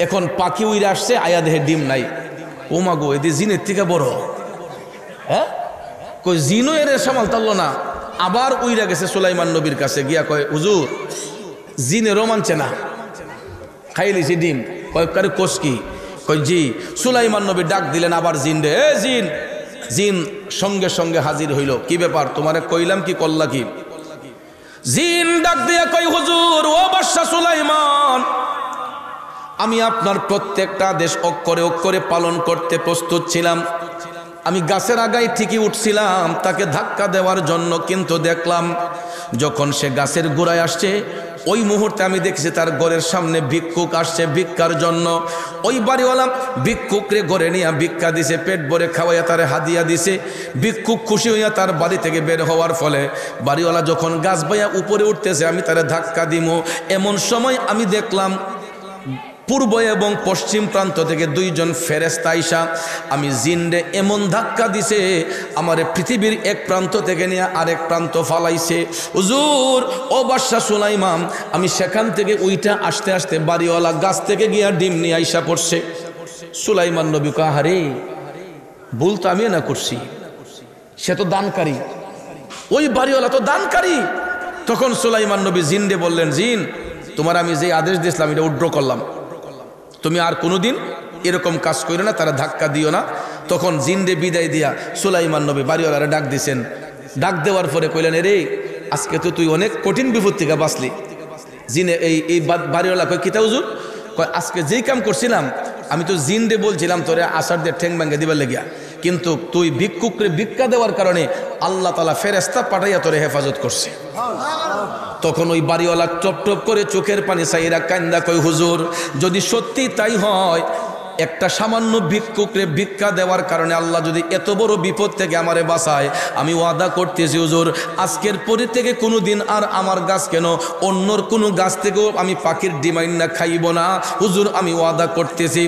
এখন পাখি উইরা আসছে, আয়া দেহে ডিম নাই। ও মাগো, এদি জিনের থেকে বড়। হ্যাঁ, কই জিনও এর সামাল তাল্লো না। আবার উইরা গেছে সুলাইমান নবীর কাছে গিয়া কয় হুজুর জিনেরও মানছে না, খাই লিছি ডিম। কয়েকবারে কোষ কি? কই জি। সুলাইমান নবী ডাক দিলেন আবার জিন রে, এ জিন। জিন সঙ্গে সঙ্গে হাজির হইল। কি ব্যাপার, তোমারে কইলাম কি করলা কি? জিন ডাক দিয়া কই হুজুর, ও বাদশা সুলাইমান, আমি আপনার প্রত্যেকটা আদেশ অক্ষরে অক্ষরে পালন করতে প্রস্তুত ছিলাম। আমি গাছের আগায় ঠিকই উঠছিলাম তাকে ধাক্কা দেওয়ার জন্য, কিন্তু দেখলাম যখন সে গাছের গোড়ায় আসছে ওই মুহূর্তে আমি দেখছি তার ঘরের সামনে ভিক্ষুক আসছে ভিক্ষার জন্য। ওই বাড়িওয়ালা ভিক্ষুকরে ঘরে নিয়ে ভিক্ষা দিছে, পেট ভরে খাওয়াইয়া তারে হাদিয়া দিছে। ভিক্ষুক খুশি হইয়া তার বাড়ি থেকে বের হওয়ার ফলে বাড়িওয়ালা যখন গাছ বাইয়া উপরে উঠতেছে আমি তারে ধাক্কা দিমো, এমন সময় আমি দেখলাম পূর্ব এবং পশ্চিম প্রান্ত থেকে দুইজন ফেরেশতা আইসা আমি জিনরে এমন ধাক্কা দিছে আমারে পৃথিবীর এক প্রান্ত থেকে নিয়ে আরেক প্রান্ত ফালাইছে। হুজুর, ও বাদশা সুলাইমান, আমি সেখান থেকে উইটা আসতে আসতে বাড়িওয়ালা গাছ থেকে গিয়া ডিম নিয়ে আইসা পড়ছে। সুলাইমান নবী কয়, আরে ভুল তো আমি না করছি, সে তো দানকারী, ওই বাড়িওয়ালা তো দানকারী। তখন সুলাইমান নবী জিনরে বললেন, জিন, তোমার আমি যে আদেশ দিয়েছিলাম এটা উড্র করলাম, তুমি আর কোনোদিন এরকম কাজ করো না, তারা ধাক্কা দিও না। তখন জিনরে বিদায় দিয়া সুলাইমান নবী বাড়িওয়ালারা ডাক দিছেন। ডাক দেওয়ার পরে কইলেন, রে আজকে তো তুই অনেক কঠিন বিপদ থেকে বাঁচলি। জিনে এই বাড়িওয়ালা কয়, কিতা হুজুর? কয়, আজকে যেই কাম করছিলাম আমি তো জিনরে বলছিলাম তোরে আসার দিয়ে ঠ্যাং ভাঙ্গে দিবার লেগিয়া, কিন্তু তুই ভিক্ষুকরে ভিক্ষা দেওয়ার কারণে আল্লাহ তাআলা ফেরেশতা পাঠাইয়া তোরে হেফাজত করছে। তখন ওই বাড়িওয়ালা টপ টপ করে চোখের পানি চাইরা কান্দা কই, হুজুর যদি সত্যি তাই হয়, একটা সামান্য ভিক্ষুকরে ভিক্ষা দেওয়ার কারণে আল্লাহ যদি এত বড় বিপদ থেকে আমারে বাঁচায়, আমি ওয়াদা করতেছি হুজুর আজকের পরে থেকে কোনো দিন আর আমার গাছ কেন অন্যর কোনো গাছ থেকেও আমি পাখির ডিমাইন না খাইব না হুজুর, আমি ওয়াদা করতেছি।